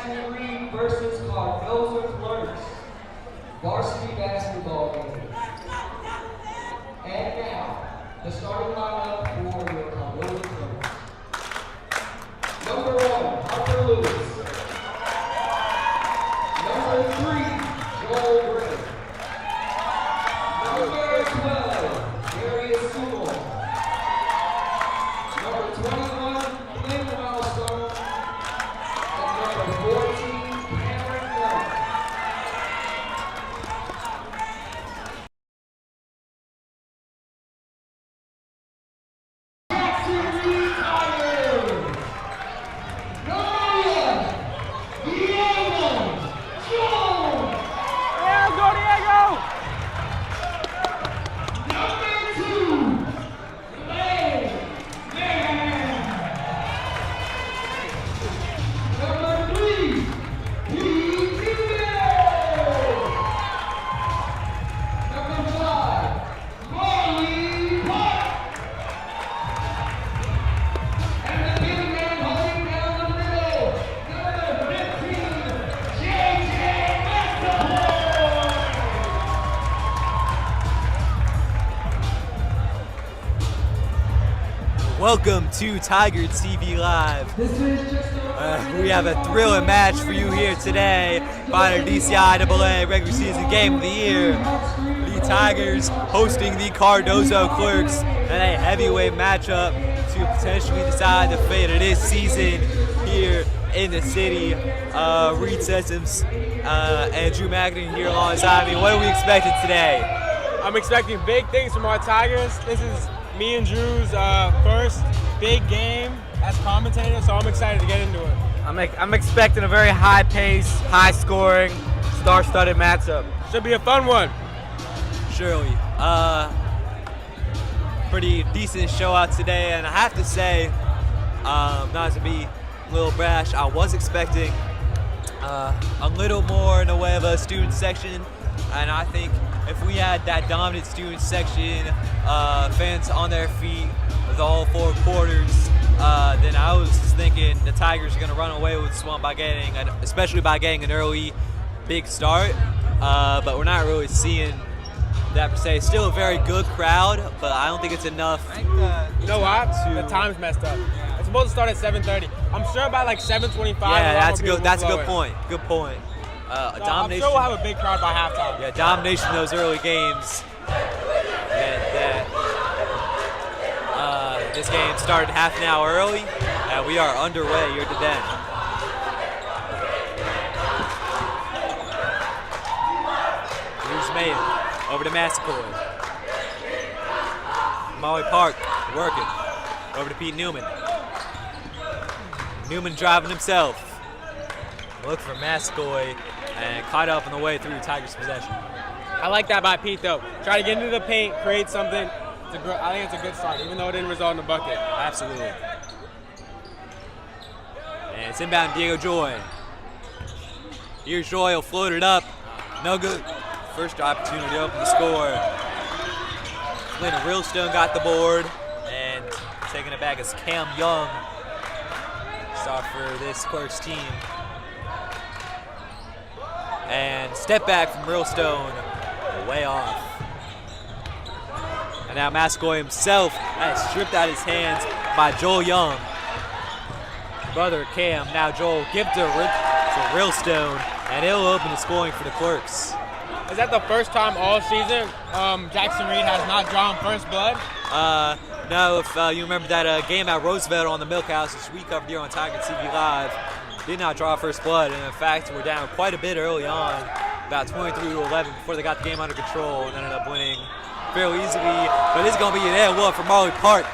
Jackson Reed versus Cardozo Clerks, varsity basketball game. And now, the starting lineup for your Cardozo Clerks. Number 1, Harper Lewis. Number 3, Joel Gray. Number 12, Darius Sewell. Number 21, Clint Milestone. And number 14, Cameron Miller. Jackson Reed Tigers. Number 1, Diego Jones. Yeah, go Diego! Number 2, Lane Man. Number 3, Pete Newman. Number 5, Marley Park. And the big man holding down the middle, number 15, JJ McAvoy. Welcome to Tiger TV Live. We have a thrilling match for you here today. Final DCIAA regular season game of the year. The Tigers hosting the Cardozo Clerks in a heavyweight matchup to potentially decide the fate of this season here in the city. Reed Sessoms and Drew McIntyre here alongside me. What are we expecting today? I'm expecting big things from our Tigers. This is me and Drew's first big game as commentator, so I'm excited to get into it. I'm expecting a very high-paced, high-scoring, star-studded matchup. Should be a fun one. Surely. Pretty decent show out today, and I have to say, not to be a little brash, I was expecting a little more in the way of a student section, and I think if we had that dominant student section, fans on their feet with all 4 quarters, then I was thinking the Tigers are going to run away with this one especially by getting an early big start, but we're not really seeing that per se. Still a very good crowd, but I don't think it's enough. You know what? The time's messed up. It's supposed to start at 7:30. I'm sure by like 7:25. Yeah, that's a good point. Good point. Domination. I'm sure we'll have a big crowd by halftime. Yeah, domination in those early games. This game started half an hour early, and we are underway here today. Here's Maiden, over to Massacoy. Molly Park working, over to Pete Newman. Newman driving himself. Look for Massacoy, and caught up on the way through Tigers' possession. I like that by Pete, though. Try to get into the paint, create something. I think it's a good start, even though it didn't result in a bucket. Absolutely. And it's inbound Diego Joy. Here's Joy, he'll float it up. No good. First opportunity to open the score. Flynn Realstone got the board, and taking it back is Cam Young. Start for this Clerks team. And step back from Realstone, way off. And now Massacoy himself has stripped out his hands by Joel Young. Brother Cam, now Joel, give to Realstone, and he'll open the scoring for the Clerks. Is that the first time all season Jackson Reed has not drawn first blood? No, if you remember that game at Roosevelt on the Milk House, which we covered here on Tiger TV Live, did not draw first blood, and in fact, we're down quite a bit early on, about 23-11 before they got the game under control and ended up winning fairly easily. But it's going to be an L1 for Marley Park.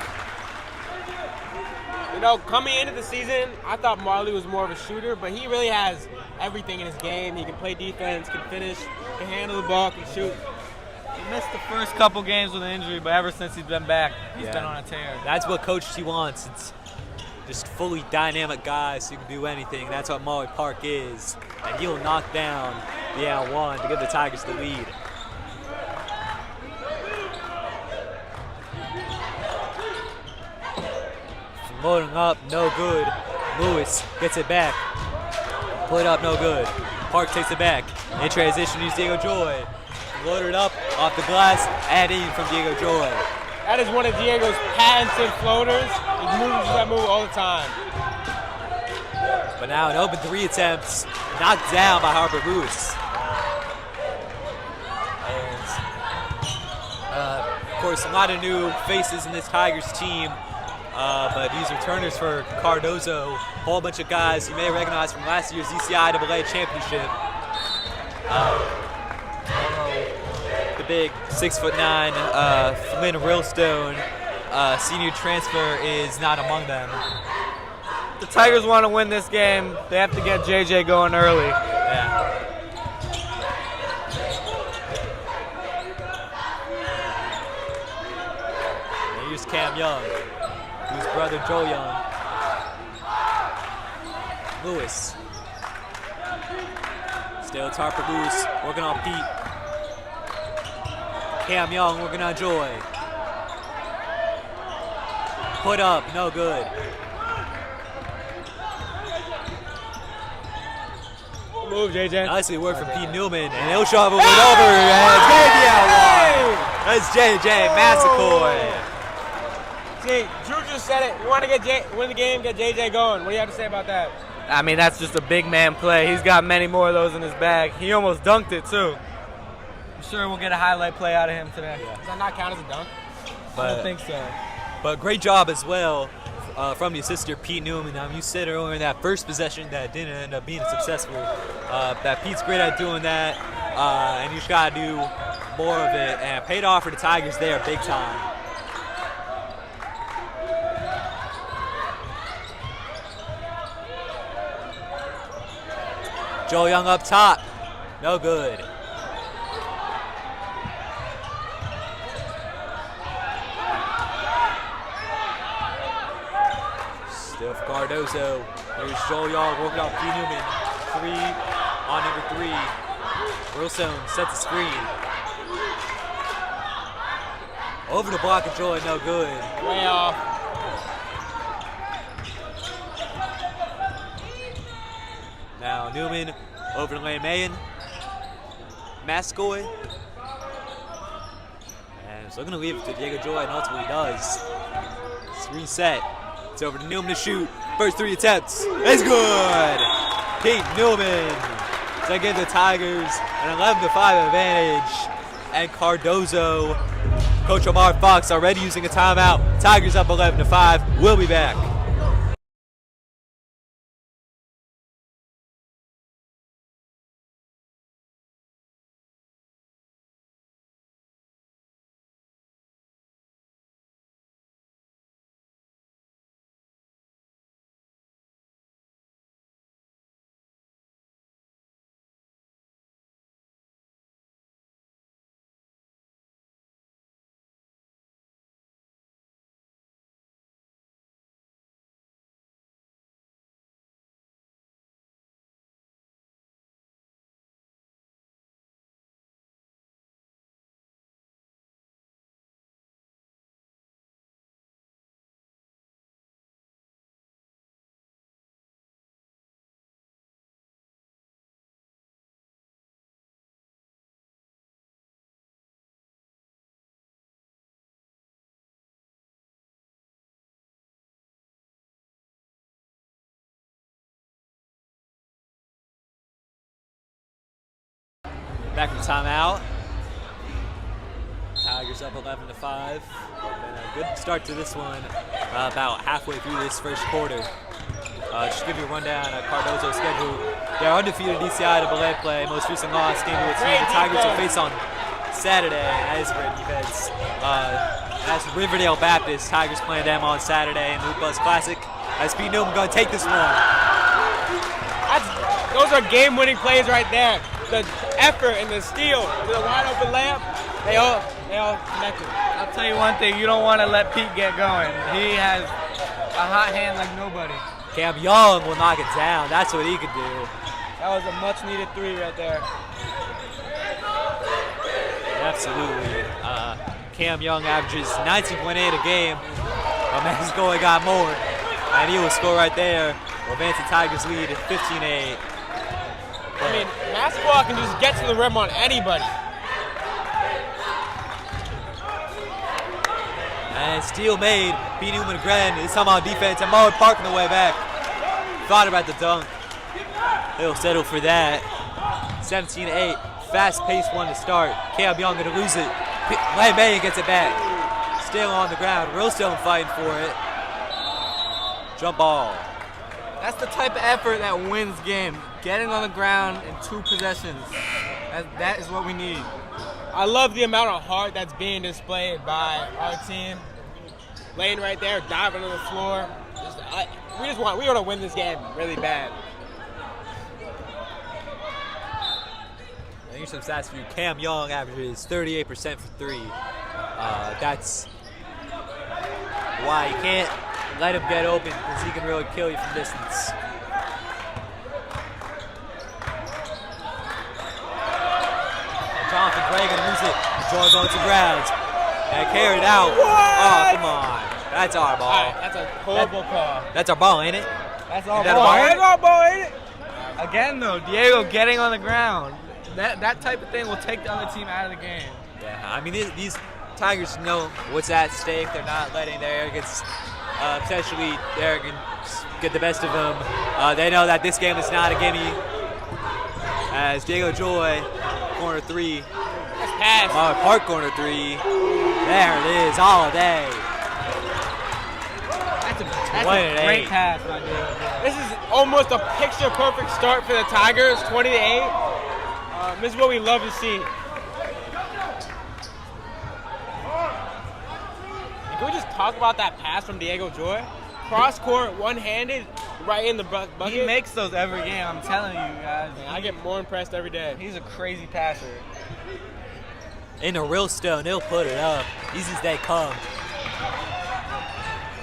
You know, coming into the season, I thought Marley was more of a shooter, but he really has everything in his game. He can play defense, can finish, can handle the ball, can shoot. He missed the first couple games with an injury, but ever since he's been back, he's been on a tear. That's what Coach T wants. It's just fully dynamic guys who can do anything. That's what Marley Park is. And he'll knock down the L1 to give the Tigers the lead. Loading up, no good. Lewis gets it back. Put up, no good. Park takes it back. In transition, use Diego Joy. Loaded up off the glass, and in from Diego Joy. That is one of Diego's patented floaters. He moves that move all the time. But now an open 3 attempts, knocked down by Harper Moose. And of course, a lot of new faces in this Tigers team. But these returners for Cardozo, a whole bunch of guys you may recognize from last year's ECIAA championship. The big 6'9" Flynn Rillstone, senior transfer, is not among them. The Tigers want to win this game. They have to get JJ going early. Yeah. And here's Cam Young, whose brother Joe Young. Lewis. Still it's Harper Moose, working on Pete. Cam Young working on Joy. Put up, no good. Move, JJ. Nicely worked from Pete Newman, and he'll shove it over, and it's going to be out wide. That's JJ Massacoy. See, Drew just said it. You want to win the game, get JJ going. What do you have to say about that? I mean, that's just a big man play. He's got many more of those in his bag. He almost dunked it, too. I'm sure we'll get a highlight play out of him today. Yeah. Does that not count as a dunk? I don't think so. But great job as well from the assistant Pete Newman. You said earlier in that first possession that didn't end up being successful. That Pete's great at doing that, and you just got to do more of it. And it paid off for the Tigers there big time. Joe Young up top, no good. Still for Cardozo. There's Joel Young working on P. Newman. 3 on number 3. Wilson sets the screen. Over the block of Joy, no good. Way off. Now Newman over to Lane Mayen. Mascoy. And so going to leave it to Diego Joy, and ultimately does. Screen set. It's over to Newman to shoot. First 3 attempts. It's good. Pete Newman to give the Tigers an 11-5 advantage. And Cardozo, Coach Omar Fox already using a timeout. Tigers up 11-5. We'll be back. Back from timeout. Tigers up 11-5. Been a good start to this one. About halfway through this first quarter. Just to give you a rundown of Cardozo's schedule. They're undefeated DCI play. Most recent loss came to a team the Tigers will face on Saturday. That is great defense. That's Riverdale Baptist. Tigers playing them on Saturday in the Loop Buzz Classic. As Pete Newman going to take this one. Those are game-winning plays right there. The effort and the steal, the wide open layup, they all connected. I'll tell you one thing, you don't want to let Pete get going. He has a hot hand like nobody. Cam Young will knock it down. That's what he could do. That was a much-needed 3 right there. Absolutely. Cam Young averages 19.8 a game. Mascoy got more, and he will score right there. Advance the Tigers lead at 15-8. I mean, basketball can just get to the rim on anybody. And steal made. P. Newman again. This time on defense. And Muller parking the way back. Thought about the dunk. He'll settle for that. 17-8. Fast-paced one to start. Caleb Young going to lose it. Lane May gets it back. Still on the ground. Realstone fighting for it. Jump ball. That's the type of effort that wins games. Getting on the ground in 2 possessions. That is what we need. I love the amount of heart that's being displayed by our team. Laying right there, diving on the floor. We want to win this game really bad. Here's some stats for you. Cam Young averages 38% for 3. That's why you can't let him get open, because he can really kill you from distance. Jonathan Gray gonna lose it. Joy going to grounds. And carried out. What? Oh, come on. That's our ball. All right, that's a horrible call. That's our ball, ain't it? That's all Is that a ball. ball? That's all ball, ain't it? Again, though, Diego getting on the ground. That type of thing will take the other team out of the game. Yeah, I mean, these Tigers know what's at stake. They're not letting their arrogance, potentially their arrogance, get the best of them. They know that this game is not a gimme. As Diego Joy, corner 3. Pass. Park corner 3. There it is, all day. That's a great pass by Diego Joy. This is almost a picture-perfect start for the Tigers, 20-8. This is what we love to see. And can we just talk about that pass from Diego Joy? Cross court, one-handed, right in the bucket. He makes those every game, I'm telling you guys. Man, I get more impressed every day. He's a crazy passer. In a real stone, he'll put it up. Easy as they come.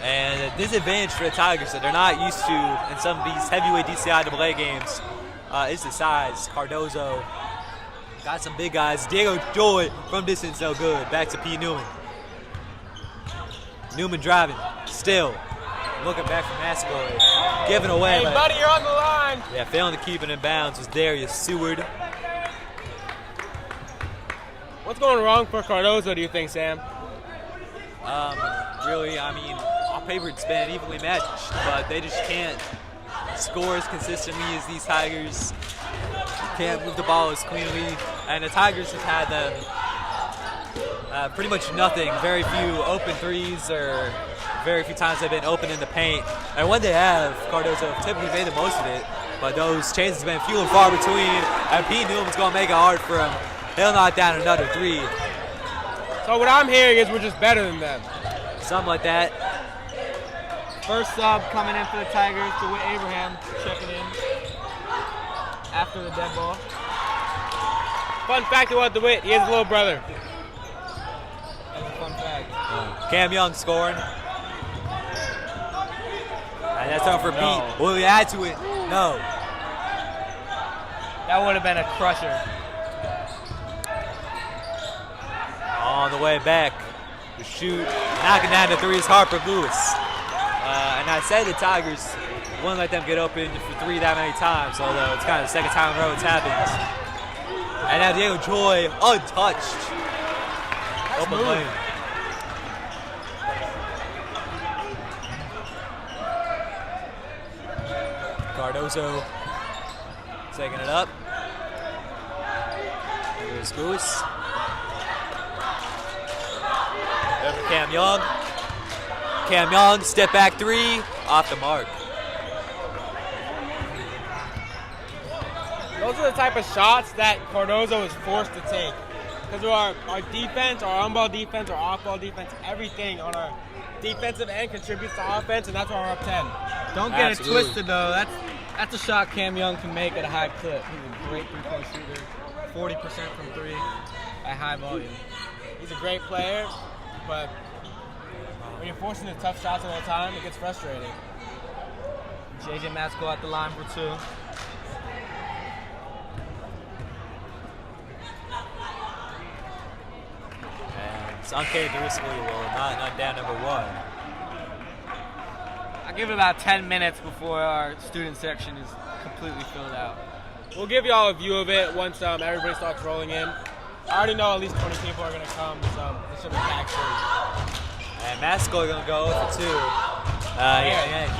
And a disadvantage for the Tigers that they're not used to in some of these heavyweight DCIAA games is the size. Cardozo got some big guys. Diego Joy from distance, no good. Back to P. Newman. Newman driving, still. Looking back from Mascoy. Giving away. Hey, but, buddy, you're on the line. yeah, failing to keep it in bounds was Darius Seward. What's going wrong for Cardozo, do you think, Sam? Really, I mean, on paper it's been evenly matched, but they just can't score as consistently as these Tigers. Can't move the ball as cleanly, and the Tigers have had them pretty much nothing. Very few open threes, or very few times they've been open in the paint. And when they have, Cardozo typically made the most of it, but those chances have been few and far between, and Pete Newman's going to make it hard for him. He'll knock down another 3. So what I'm hearing is we're just better than them. Something like that. First sub coming in for the Tigers, DeWitt Abraham checking in after the dead ball. Fun fact about DeWitt, he has a little brother. That's a fun fact. Cam Young scoring. And that's over for No. Pete. Will he add to it? No. That would have been a crusher. On the way back to shoot. Knocking down the 3 is Harper Lewis. And I said the Tigers wouldn't let them get open for 3 that many times, although it's kind of the second time in a row it's happened. And now Diego Joy untouched. Open lane. Cardozo taking it up. Here's Lewis. Over Cam Young. Cam Young, step back 3, off the mark. Those are the type of shots that Cardozo is forced to take. Because of our defense, our on-ball defense, our off-ball defense, everything on our defensive end contributes to offense, and that's why we're up 10. Don't get Absolutely. it twisted, though. That's a shot Cam Young can make at a high clip. He's a great three-point shooter. 40% from 3 at high volume. He's a great player, but when you're forcing the tough shots all the time, it gets frustrating. JJ Matsko at the line for 2. And it's uncharacteristically well, not down number 1. I give it about 10 minutes before our student section is completely filled out. We'll give y'all a view of it once everybody starts rolling in. I already know at least 20 people are going to come, so it should be packed soon. And Masco going to go for 2.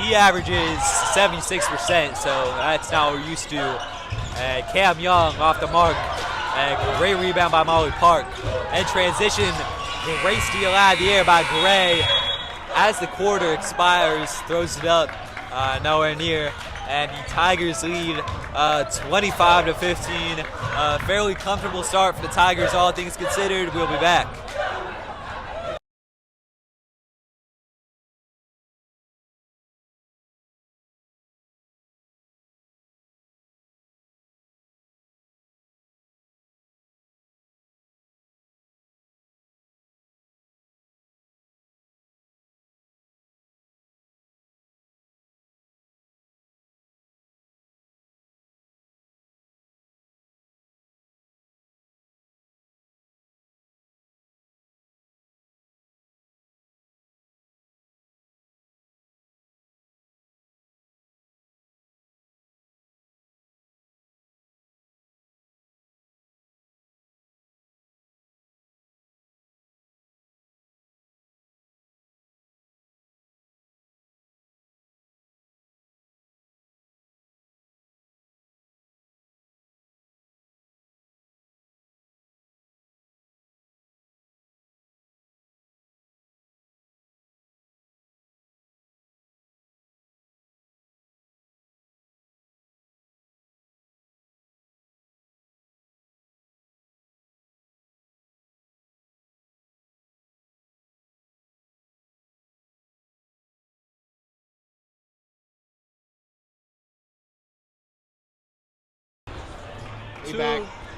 He averages 76%, so that's not what we're used to. Cam Young off the mark. Great rebound by Molly Park. And transition, great steal out of the air by Gray. As the quarter expires, throws it up nowhere near. And the Tigers lead 25-15. Fairly comfortable start for the Tigers, all things considered. We'll be back.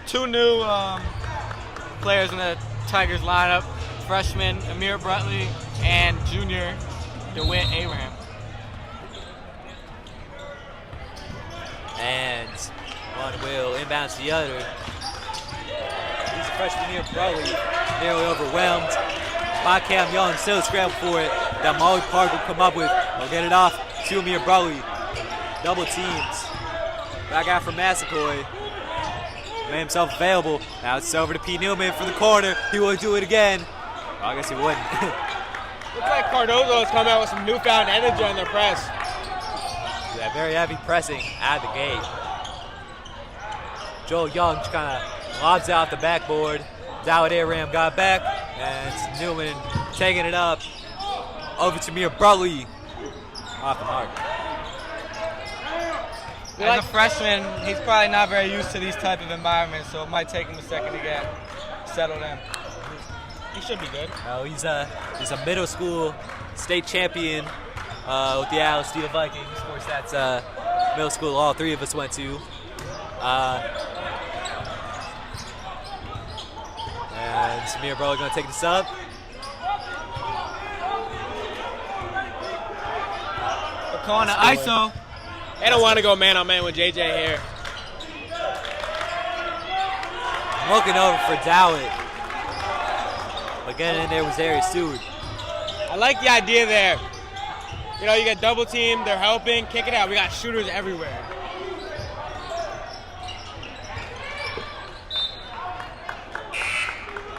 Two new players in the Tigers lineup, freshman Amir Brutley and junior DeWitt Abraham. And one will inbounds the other. He's a freshman Amir Brutley, nearly overwhelmed by Cam Young, still scrambled for it. That Molly Park will come up with. He'll get it off to Amir Brutley. Double teams. Back out from Massacoy. Made himself available. Now it's over to Pete Newman for the corner. He will do it again. Well, I guess he wouldn't. Looks like Cardozo has come out with some newfound energy on their press. Yeah, very heavy pressing out of the gate. Joel Young just kind of lobs out the backboard. Dowd Aram got back, and it's Newman taking it up. Over to Amir Brutley. Off the mark. As a freshman, he's probably not very used to these type of environments, so it might take him a second to get settled in. He should be good. He's a middle school state champion with the Alice Steel Vikings. Of course, that's middle school all three of us went to. And Samir Brutley going to take this up. We're calling it ISO. They don't want to go man-on-man with JJ here. Looking over for Dowd. But getting in there was Arius Stewart. I like the idea there. You know, you get double team, they're helping, kick it out. We got shooters everywhere.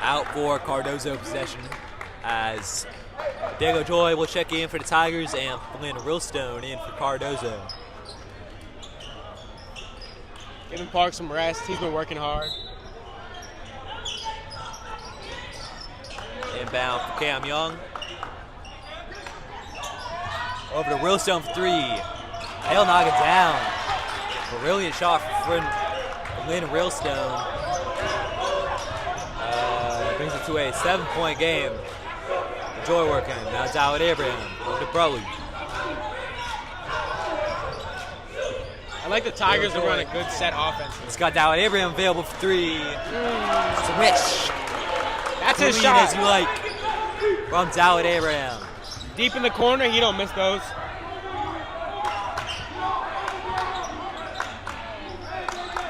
Out for Cardozo possession as Diego Joy will check in for the Tigers and Flynn Rillstone in for Cardozo. Giving Park some rest. He's been working hard. Inbound for Cam Young. Over to Rillstone for 3. He'll knock it down. Brilliant shot from Flynn Rillstone. Brings it to a 7-point game. Joy working. Now Dowd Abraham. Over to Brutley. I like the Tigers to run a good set offense. It's got Dowd Abraham available for 3. Switch. That's his Clean shot. as you like from Dowd Abraham. Deep in the corner, he don't miss those.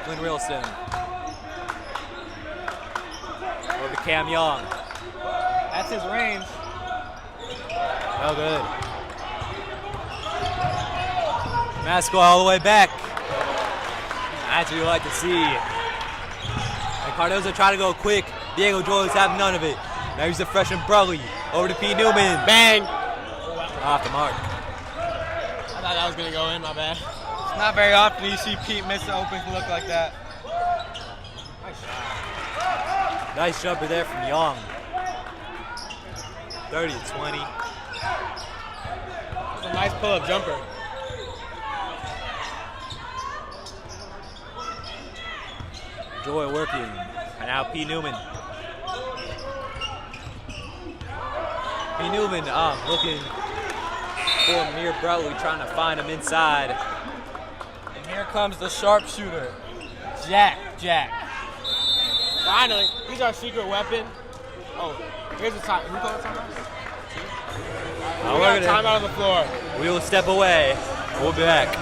Flynn Rillstone. Over to Cam Young. That's his range. No good. Masco all the way back. That's what you like to see. And Cardozo trying to go quick. Diego Joy's having none of it. Now he's the freshman Brully. Over to P. Newman. Bang! Off the mark. I thought that was going to go in, my bad. It's not very often you see Pete miss an open look like that. Nice jumper there from Young. 30-20. That's a nice pull-up jumper. Joy working. And now P. Newman. P. Newman looking for Amir Bruttley, trying to find him inside. And here comes the sharpshooter, Jack. Finally, he's our secret weapon. Oh, here's the time. Who called timeout? We got a timeout on the floor. We will step away. We'll be back.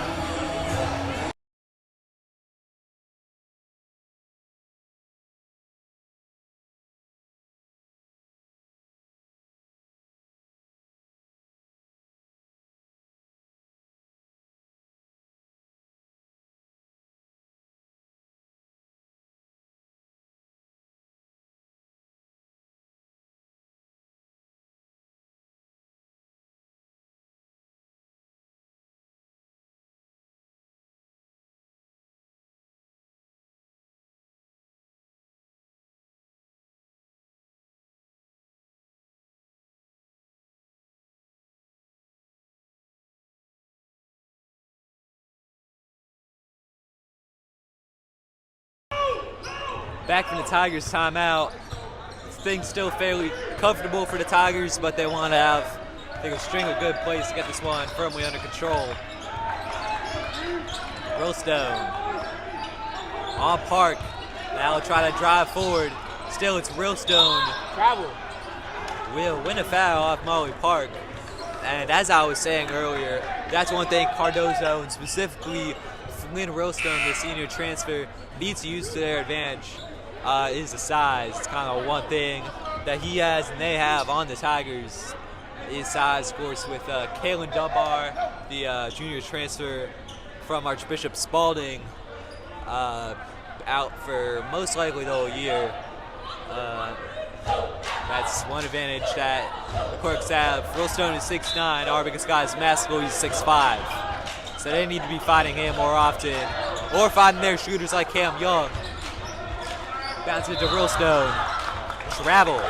Back from the Tigers timeout. Things still fairly comfortable for the Tigers, but they want to have, I think, a string of good plays to get this one firmly under control. Realstone on Park. Now he'll try to drive forward. Still, it's Realstone. Travel. Will win a foul off Molly Park. And as I was saying earlier, that's one thing Cardozo and specifically Flynn Realstone, the senior transfer, needs to use to their advantage. Is the size. It's kind of one thing that he has and they have on the Tigers is size, of course, with Kalen Dunbar, the junior transfer from Archbishop Spalding, out for most likely the whole year. That's one advantage that the Quirks have. Realstone is 6'9", our biggest guy is Maskell, he's 6'5". So they need to be fighting him more often, or finding their shooters like Cam Young. Bounce it to Realstone. Travel.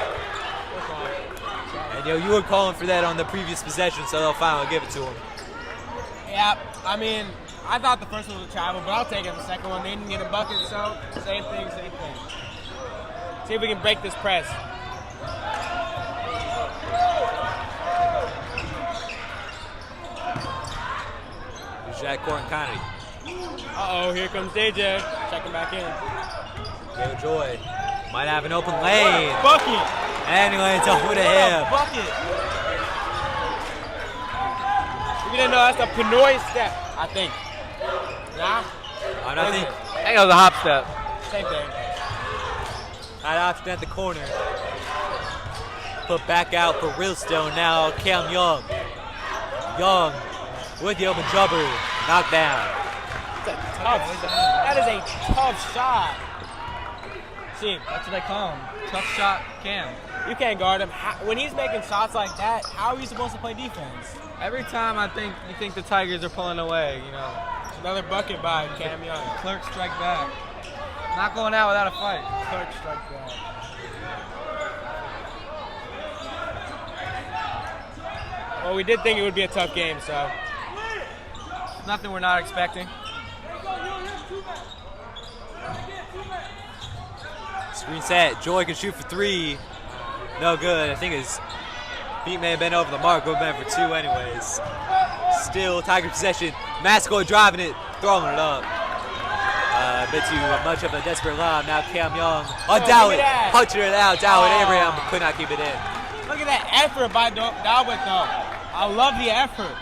And you were calling for that on the previous possession, so they'll finally give it to him. Yeah, I mean, I thought the first one was a travel, but I'll take it the second one. They didn't get a bucket, so same thing. See if we can break this press. Jack Corin-Kennedy. Uh-oh, here comes DJ. Checking back in. Go Joy. Might have an open lane. Bucket! And he lands over to him. Bucket! If you didn't know, that's a Pinoy step, I think. Nah? I think I think it was a hop step. Same thing. that option at the corner. Put back out for Realstone now. Cam Young. Young with the open jumper. Knocked down. That is a tough shot. See, That's what they call him. Tough shot Cam. you can't guard him. When he's making shots like that, how are you supposed to play defense? Every time you think the Tigers are pulling away, you know. Another bucket by Cam Young. Clerk strike back. Not going out without a fight. Clerk strike back. Well, we did think it would be a tough game, so. Nothing we're not expecting. Screen set. Joy can shoot for three. No good. I think his feet may have been over the mark. Would have been for two anyways. Still Tiger possession. Maskell driving it, throwing it up. A bit too much of a desperate lob. Now Cam Young. Dowd punching it out. Dowd Abraham could not keep it in. Look at that effort by Dalwick, though. I love the effort.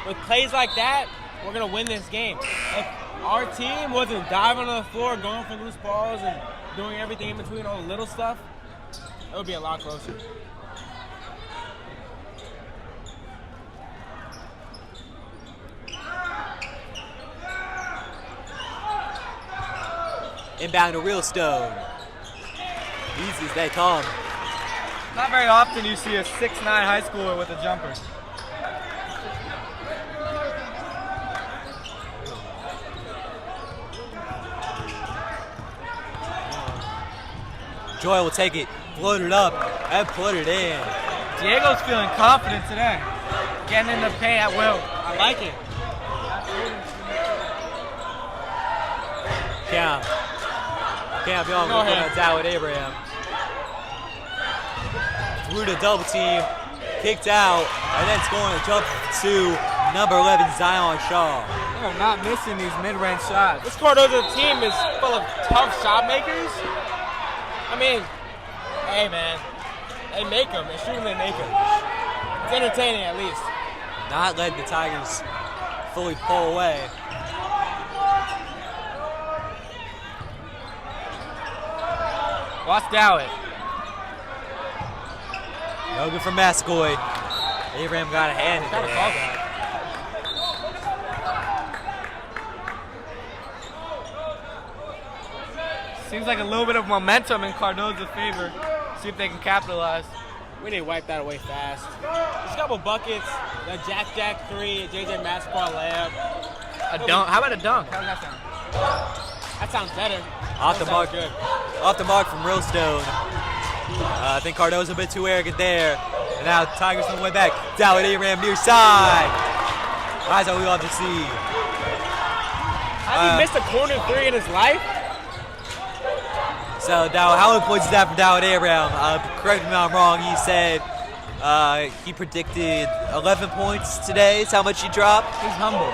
With plays like that, we're going to win this game. If our team wasn't diving on the floor, going for loose balls, and doing everything in between, all the little stuff, it would be a lot closer. Inbound to Realstone. Easy as they come. Not very often you see a 6'9" high schooler with a jumper. Joy will take it, float it up, and put it in. Diego's feeling confident today. Getting in the paint at will. I like it. Cam Young Go will ahead. put down with Abraham. Through the double team, kicked out, and then scoring a jump to number 11, Zion Shaw. They're not missing these mid-range shots. This Cardozo team is full of tough shot makers. I mean, hey man, they make them. They shoot them, they make them. It's entertaining at least. Not letting the Tigers fully pull away. Watch Dowett. No good for Mascoy. Abraham got a hand in Gotta call there. that. Seems like a little bit of momentum in Cardozo's favor. See if they can capitalize. We need to wipe that away fast. There's a couple buckets. The Jack 3, JJ Masspar layup. A dunk. How about a dunk? How does that sound? That sounds better. Off the That mark. sounds good. Off the mark from Realstone. I think Cardozo's a bit too arrogant there. And now Tigers on the way back. Down with Abraham near side. That's what we love to see. Has he missed a corner 3 in his life? So Dow, how many points is that from Dowd Abraham? Correct me if I'm wrong. He said he predicted 11 points today. Is how much he dropped. He's humble.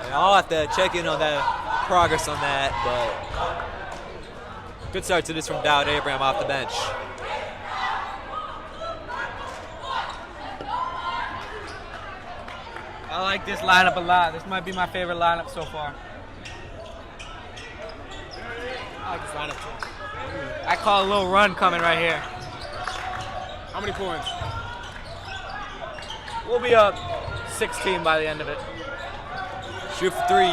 And I'll have to check in on the progress on that, but good start to this from Dowd Abraham off the bench. I like this lineup a lot. This might be my favorite lineup so far. I like this lineup too. I call a little run coming right here. How many points? We'll be up 16 by the end of it. Shoot for 3.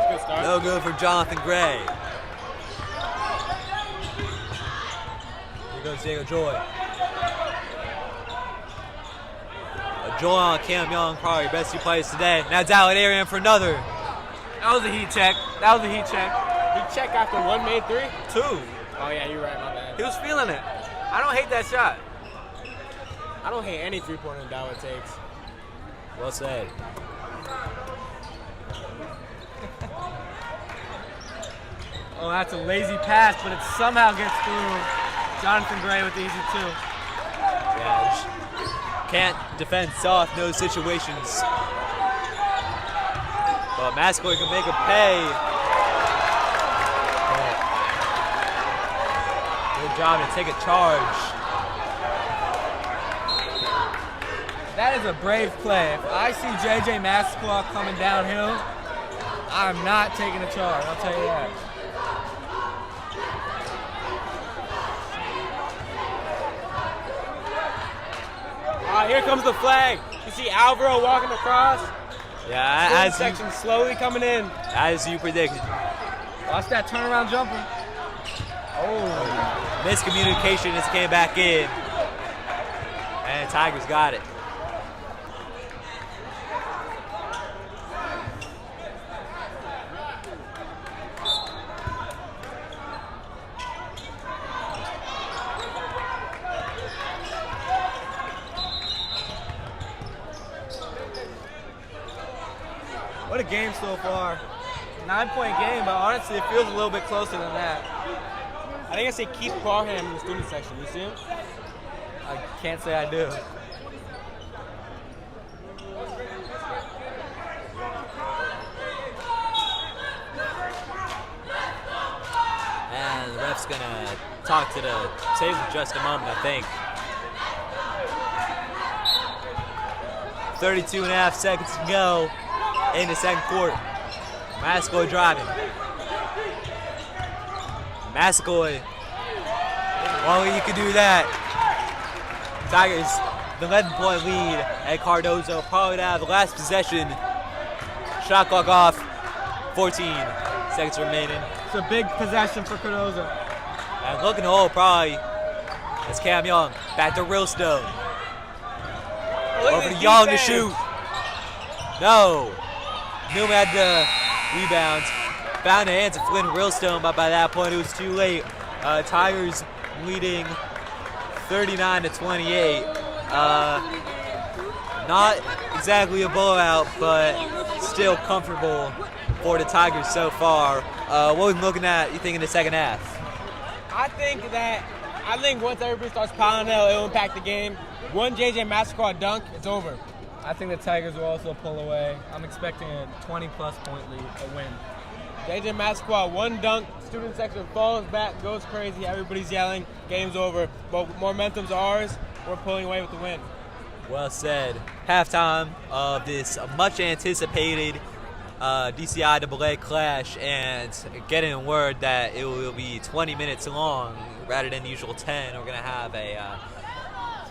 Good start. No good for Jonathan Gray. Here goes Diego Joy. Joy on Cam Young, probably best 2 players today. Now Dowd Abraham for another. That was a heat check. That was a heat check. He checked after one made 3? 2. Oh yeah, you're right, my bad. He was feeling it. I don't hate that shot. I don't hate any 3-pointer Dowd takes. Well said. Oh, that's a lazy pass, but it somehow gets through. Jonathan Gray with the easy 2. Yeah, just can't defend soft, no situations. But Mascoy can make a pay. Good job to take a charge. That is a brave play. If I see JJ Massaquoi coming downhill, I'm not taking a charge, I'll tell you that. Here comes the flag. You see Alvaro walking across. Yeah, Section slowly coming in. as you predicted. Watch that turnaround jumper. Oh, miscommunication just came back in. And Tigers got it. What a game so far. 9-point game, but honestly it feels a little bit closer than that. I think I say Keith Parham in the student section. You see him? I can't say I do. And the ref's gonna talk to the table in just a moment, I think. 32.5 seconds to go in the second quarter. Mascoy driving. Mascoy, well, you can do that. Tigers, the 11-point lead at Cardozo, probably to have the last possession Shot clock off. 14 seconds remaining. It's a big possession for Cardozo. And looking to hold probably is Cam Young. Back to Realstone. Over to Young to shoot. No. Newman had the rebound. Found the hands of Flynn Realstone, but by that point it was too late. Tigers leading 39-28. Not exactly a blowout, but still comfortable for the Tigers so far. What are we looking at, you think, in the second half? I think once everybody starts piling out, it'll impact the game. One JJ Massaquoi dunk, it's over. I think the Tigers will also pull away. I'm expecting a 20-plus point lead, a win. JJ Massaquoi, one dunk, student section falls back, goes crazy, everybody's yelling, game's over. But momentum's ours, we're pulling away with the win. Well said. Halftime of this much anticipated DCIAA clash, and getting word that it will be 20 minutes long rather than the usual 10. We're going to have a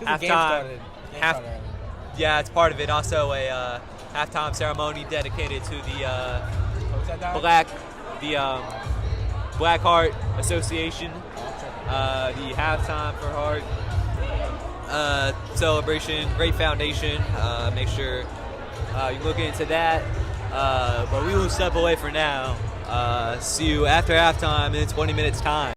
halftime. Yeah, it's part of it. Also a halftime ceremony dedicated to the Black Heart Association. The halftime for Heart celebration, great foundation. Make sure you look into that. But we will step away for now. See you after halftime in 20 minutes time.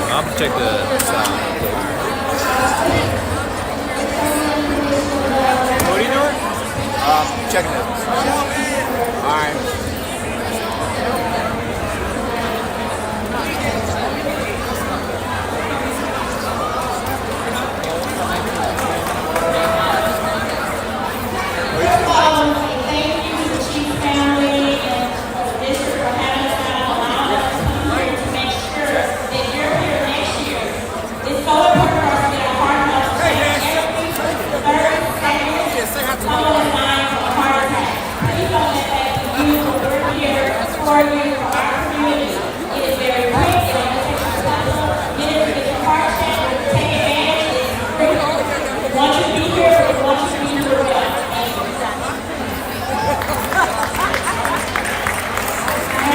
I'm gonna check the sound. What are you doing? Checking it. All right. Thank you to the Chief family and the district for having us out and allowing us to come here to make sure that you're here next year. It's so important for us to get a heart health check every third second. Someone is dying from a heart attack. Please don't let that be you. We're here for you, for our community. It is very quick. It only takes a couple minutes to get your heart checked. Take advantage. It's free. We want you to be here. We want you to be here with us.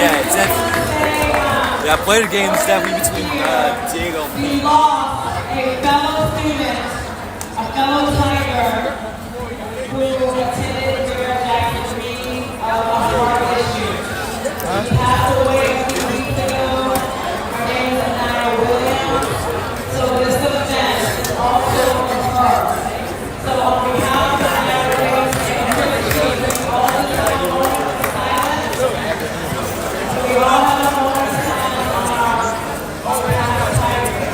Yeah, it's definitely. Yeah, player games definitely between Diego and We me. lost a fellow student, a fellow Tiger, who attended Vera Jackson's meeting of a heart issue. He passed away a few weeks ago. Her name is Anaya Williams. So this event is also for her. So on behalf of the Saturdays and Christians, we all just have a moment of silence. We all have a moment of silence on behalf of Tigers.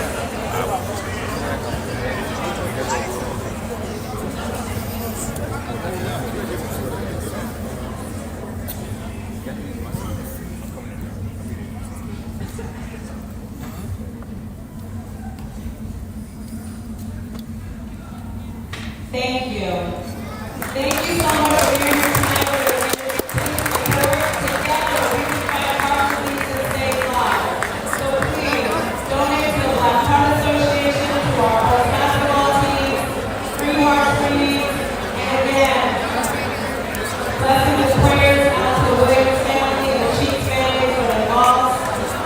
Thank you. Thank you so much for being here tonight. Together, we can fight harmony to save lives. So please, donate to the Black Heart Association, to our girls basketball team, Free Heart Screenings, and again, blessing and prayers out to the Williams family and the Cheeks family for the loss.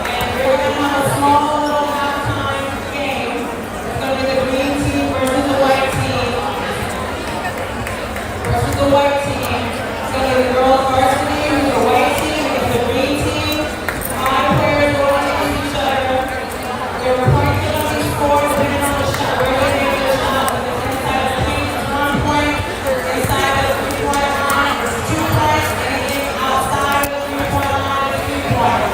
And we're going to have a small little halftime game. It's going to be the green team versus the white team. Versus the white team. It's going to be the girls varsity who's the white team against the green team. 5 players going against each other. There are points on these scores depending on the shot. Where they make the shot. If it's inside the paint, it's 1 point. Inside the 3-point line, it's 2 points. Anything outside the 3-point line is 3 points.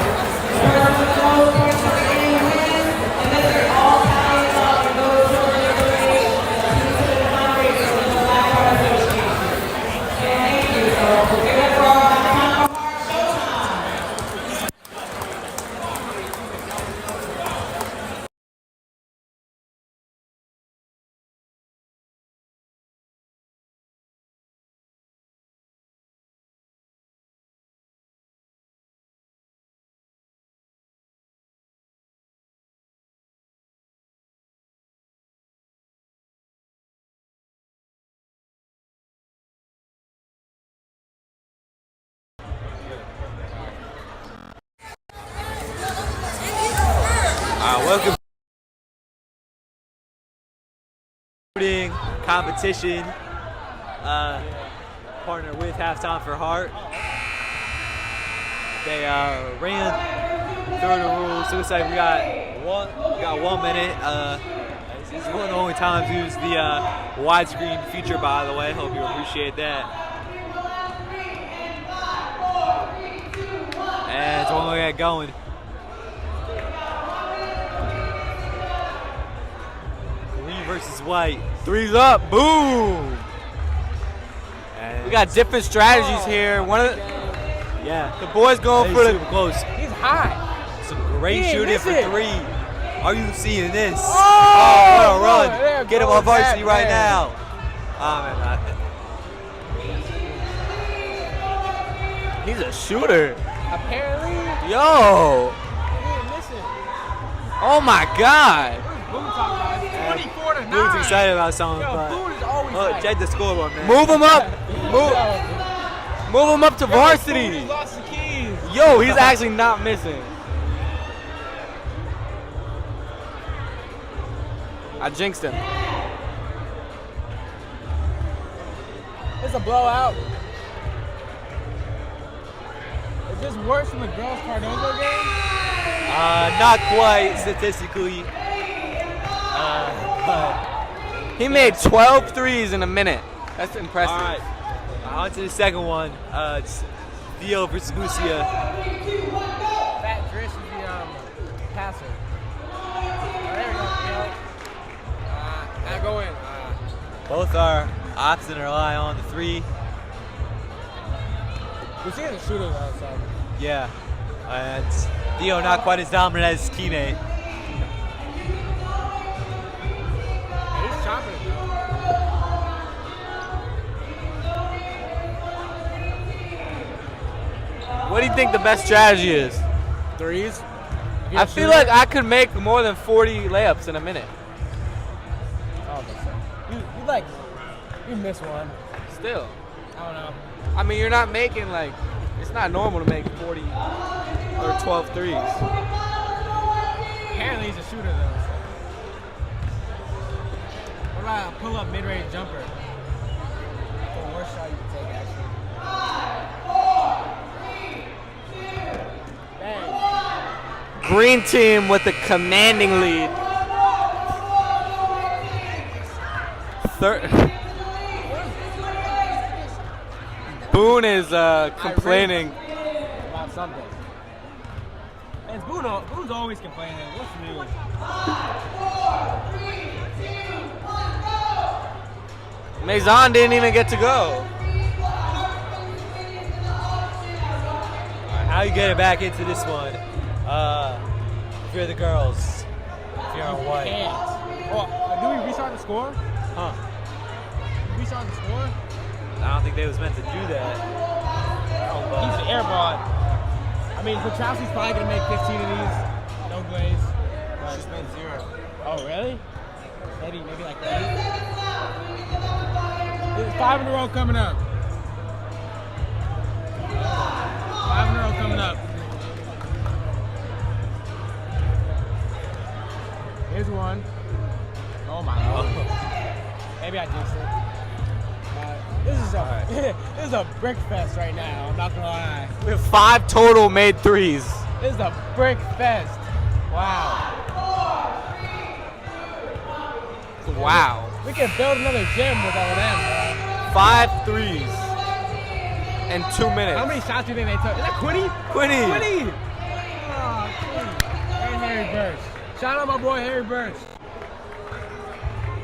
The person with the most points of the game wins. And this is all tallied up and goes towards the information. The team to the fundraiser in the Black Heart Association. Thank you. So we'll give it for our Black Heart Showtime. Welcome. Competition. Partner with Halftime for Heart. They ran through the rules. So it looks like we got 1 minute. This is one of the only times we use the widescreen feature, by the way. Hope you appreciate that. And it's only get going. Green versus white. Three's up. Boom. And We got different strategies here. yeah, The boys going for super the. close. He's high. Some great He shooting missed for it. 3. Are you seeing this? Oh, what a run. there Get him goes on varsity that right man. now. Man, He's a shooter. Apparently, Yo. he ain't missing. Oh my God. Boone talking about it's 24 to 9. Boone's excited about something, Yo, but Boone is always look, right. check the scoreboard, man. Move him up. Move him up to Boone varsity. just lost the keys. Yo, he's actually not missing. I jinxed him. It's a blowout. Is this worse than the girls' Cardozo game? Not quite statistically. But He made 12 threes in a minute. That's impressive. all right, on to the second one. It's Theo versus Lucia. Fat Drish is the passer. Oh, there we go. Theo. Now go in. Both are opposite or lie on the 3. We're seeing the shooter though, so. Yeah, and Theo not quite as dominant as his teammate. He's chopping it though. What do you think the best strategy is? Threes. I feel like I could make more than 40 layups in a minute. Oh, you miss one. Still. I don't know. I mean, you're not making like, it's not normal to make 40 or 12 threes. Apparently he's a shooter though. So. What about a pull-up mid-range jumper? The worst shot you can take, actually. Bang. Green team with a commanding lead. Boone is complaining. About something. Man, Boone's always complaining. What's new? Maison didn't even get to go. How you getting back into this one? If you're the girls, if you're on white. Can't. Oh, do we restart the score? Huh. Restart the score? I don't think they was meant to do that. He's airball. I mean, Petrowski's probably going to make 15 of these. No glaze. She's meant 0. Oh, really? Maybe like that. There's 5 in a row coming up. 5 in a row coming up. Here's one. Oh my God. Maybe I jinxed it. This is a brick fest right now. I'm not gonna lie. We have 5 total made threes. This is a brick fest. Wow. Wow. We can build another gym with all of them, bro. 5 threes in 2 minutes. How many shots do you think they took? Is that Quinny? Quinny. Quinny! Oh, Quinny. And Harry Burch. Shout out my boy Harry Burch.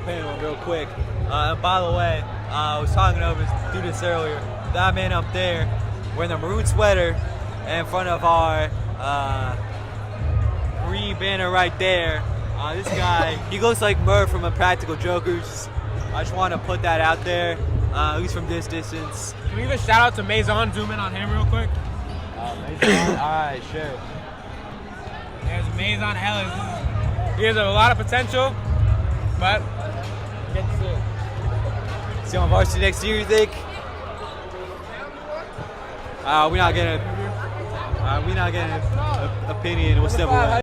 Paying one real quick. And by the way, I was talking over do this earlier. That man up there wearing the maroon sweater in front of our green banner right there. This guy, he looks like Murph from Impractical Jokers. I just want to put that out there, at least from this distance. Can we give a shout out to Maison? Zoom in on him real quick. Alright, sure. There's Maison Ellis. He has a lot of potential, but get to see it. See you on varsity next year, you think? We're not getting an opinion. We'll step away.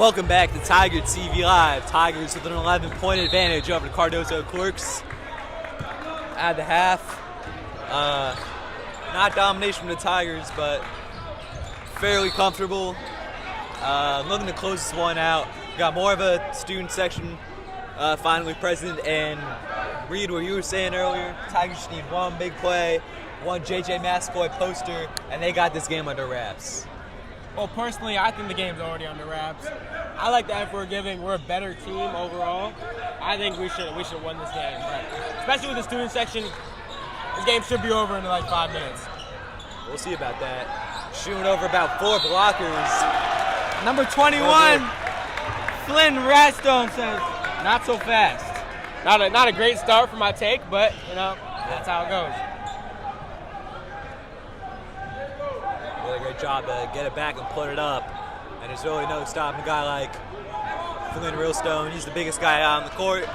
Welcome back to Tiger TV Live. Tigers with an 11-point advantage over the Cardozo Clerks at the half. Not domination from the Tigers, but fairly comfortable. Looking to close this one out. Got more of a student section finally present, and Reed, what you were saying earlier, Tigers just need one big play, one JJ Mascoy poster, and they got this game under wraps. Well, personally, I think the game's already under wraps. I like the effort we're giving. We're a better team overall. I think we should have won this game. But especially with the student section, this game should be over in like 5 minutes. We'll see about that. Shooting over about 4 blockers. Number 21, Flynn Radstone says, not so fast. Not a great start for my take, but you know, that's how it goes. Really great job to get it back and put it up. And there's really no stopping a guy like Flynn Realstone. He's the biggest guy out on the court.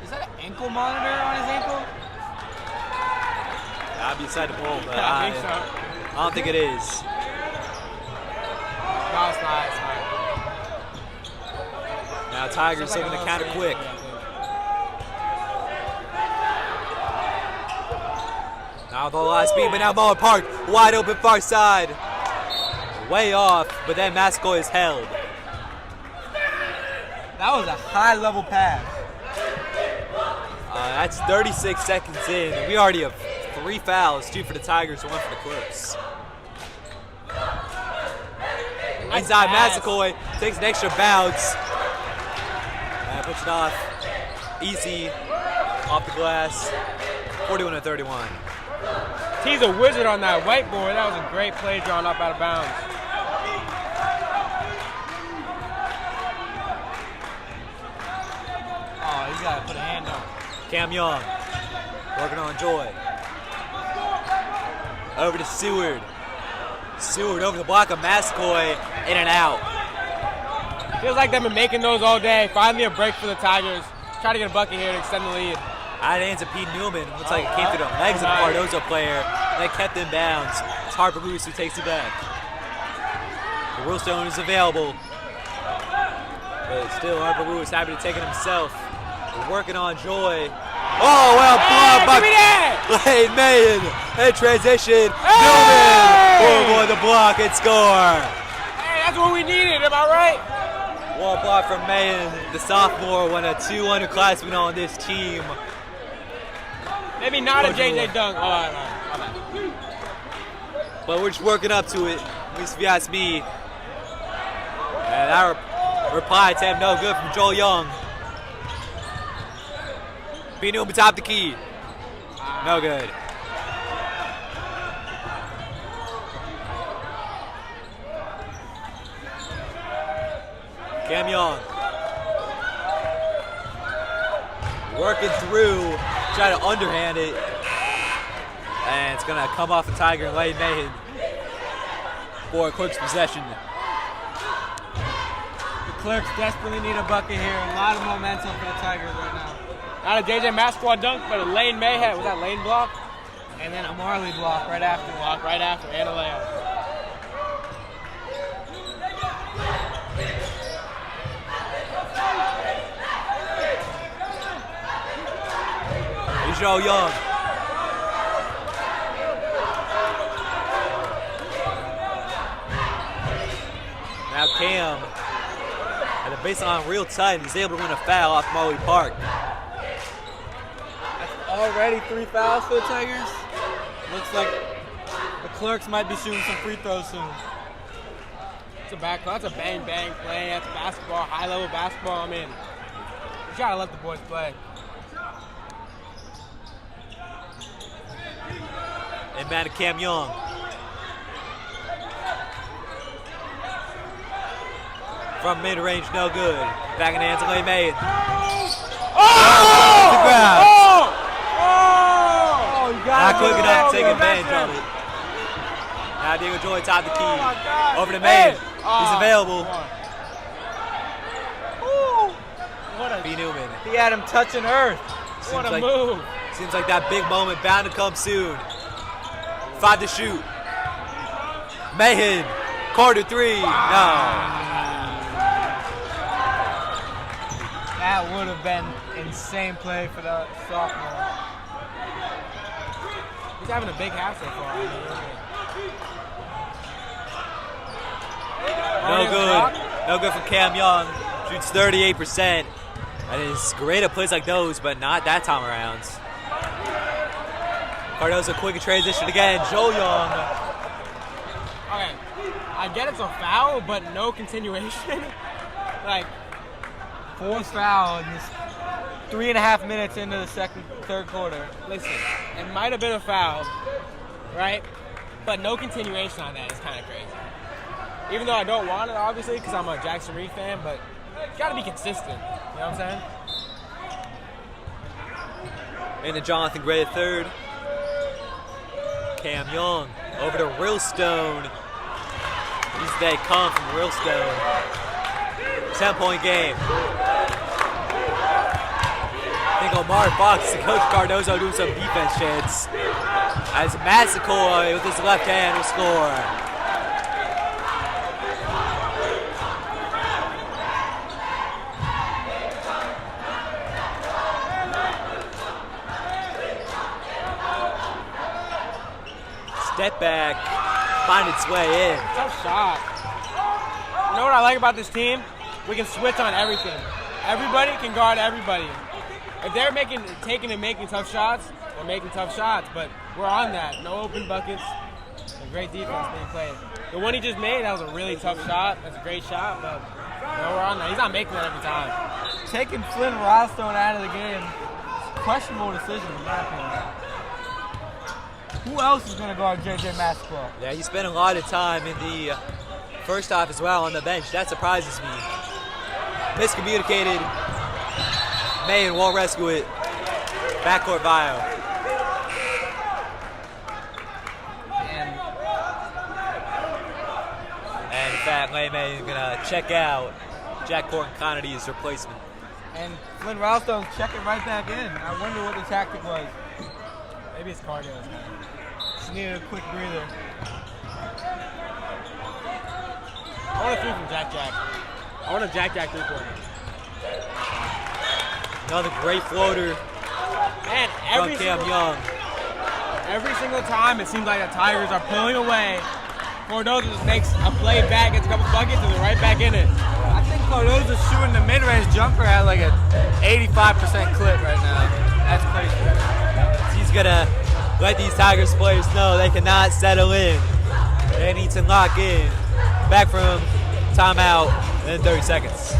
Is that an ankle monitor on his ankle? I'll be beside the ball, but I think so. I don't think it is. No, it's not. It's not. Now Tigers It's like looking to a counter little quick. safety, I think. Now with a lot of speed, but now Muller Park wide open far side. Way off, but then Mascoy is held. That was a high-level pass. That's 36 seconds in. We already have 3 fouls, 2 for the Tigers, 1 for the Clerks. Nice Inside pass. Mascoy takes an extra bounce. And puts it off. Easy. Off the glass. 41-31. He's a wizard on that whiteboard. That was a great play drawn up out of bounds. Oh, he's got to put a hand on. Cam Young working on Joy. Over to Seward. Seward over the block of Mascoy, in and out. Feels like they've been making those all day. Finally a break for the Tigers. Try to get a bucket here to extend the lead. Out of the hands of Pete Newman. Looks like it came through the legs of the Cardozo player. That kept in bounds. It's Harper Lewis who takes it back. The Realstone is available. But still Harper Lewis happy to take it himself. Working on Joy. Oh, well blocked by Lane Mayen. In transition. Newman. Over the block and score. Hey, that's what we needed, am I right? One block from Mayen, the sophomore, one of 2 underclassmen on this team. Maybe not a JJ dunk. Oh, all right. But we're just working up to it, at least if you ask me. And our reply attempt no good from Joel Young. Being able to top the key. No good. Cam Young. Working through, trying to underhand it. And it's gonna come off the Tiger and Lane Mayen for a Clerks possession. The Clerks desperately need a bucket here. A lot of momentum for the Tigers right now. Not a JJ Mascoy dunk, but a Lane Mayhead. Was that Lane block? And then a Marley block right after. Block right after, and a layup. Joe Young. Now Cam at the baseline real tight and he's able to win a foul off Marley Park. That's already 3 fouls for the Tigers. Looks like the Clerks might be shooting some free throws soon. That's a that's a bang bang play. That's basketball, high level basketball. I mean, you gotta let the boys play. And man to Cam Young. From mid-range, no good. Back in the hands of Lane Mayen. Oh, you got Not quick enough to take advantage of it. Now Diego Joy top the key. Over to Mayen. He's available. B. Newman. He had him touching earth. What a move. Seems like that big moment bound to come soon. 5 to shoot. Mayen Carter 3. No. That would have been insane play for the sophomore. He's having a big half so far. No good. No good for Cam Young. Shoots 38%. That is great at plays like those, but not that time around. Cardozo quick in transition again. Joe Young. Okay, I get it's a foul, but no continuation. Like, Fourth foul in this 3.5 minutes into the third quarter. listen, it might have been a foul, right? But no continuation on that is kind of crazy. Even though I don't want it, obviously, because I'm a Jackson Reed fan, but it's got to be consistent. You know what I'm saying? Into Jonathan Gray III. Cam Young over to Realstone. These they come from Realstone. 10-point game. I think Omar Fox and Coach Cardozo doing some defense chants as Massacoy with his left hand will score. Step back, find its way in. Tough shot. You know what I like about this team? We can switch on everything. Everybody can guard everybody. If they're taking and making tough shots, we're making tough shots, but we're on that. No open buckets. A great defense being played. The one he just made, that was a really tough shot. That's a great shot, but we're on that. He's not making that every time. Taking Flynn Ralston out of the game, questionable decision in my opinion. Who else is going to guard JJ Massaquoi? Yeah, he spent a lot of time in the first half as well on the bench. That surprises me. Miscommunicated. Mayan won't rescue it. Backcourt bio. And in fact, Lay May is going to check out Jack Corton Connity's replacement. And Flynn Ralston's checking right back in. I wonder what the tactic was. Maybe it's Cardozo. Just needed a quick breather. I want a three from Jack. I want a Jack three-pointer. Another great floater And from Cam Young. every single time it seems like the Tigers are pulling away, Cardozo just makes a play back, gets a couple buckets, and they're right back in it. I think Cardozo's shooting the mid-range jumper at like an 85% clip right now. That's crazy. He's going to let these Tigers players know they cannot settle in. They need to lock in. Back from timeout in 30 seconds.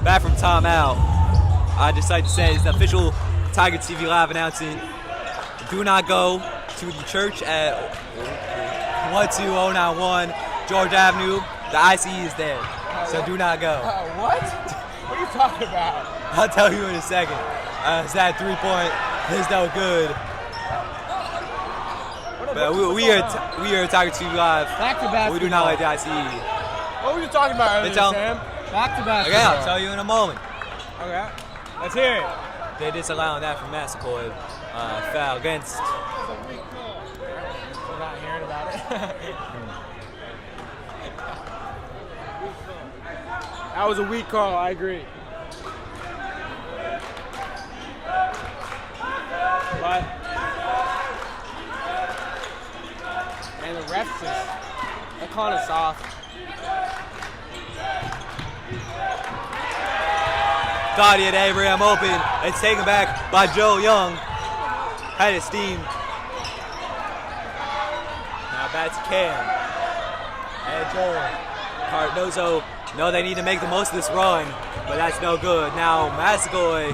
Back from timeout, I just like to say it's the official Tiger TV Live announcement. Do not go to the church at 12091 George Avenue. The ICE is there, so do not go. What? What are you talking about? I'll tell you in a second. That 3-point is no good. But we are Tiger TV Live. Back to basketball. We do not like the ICE. What were you talking about earlier, Sam? Back to Okay, basketball. I'll tell you in a moment. Okay. Let's hear it. They disallowing that from Massaquoi. Foul against. We're not hearing about it. That was a weak call, I agree. But, man, the refs they're calling it soft. Thought he had Abraham open. It's taken back by Joe Young. Had his steam. Now back to Cam. And Joel. Cardozo. No, they need to make the most of this run, but that's no good. Now Massaquoi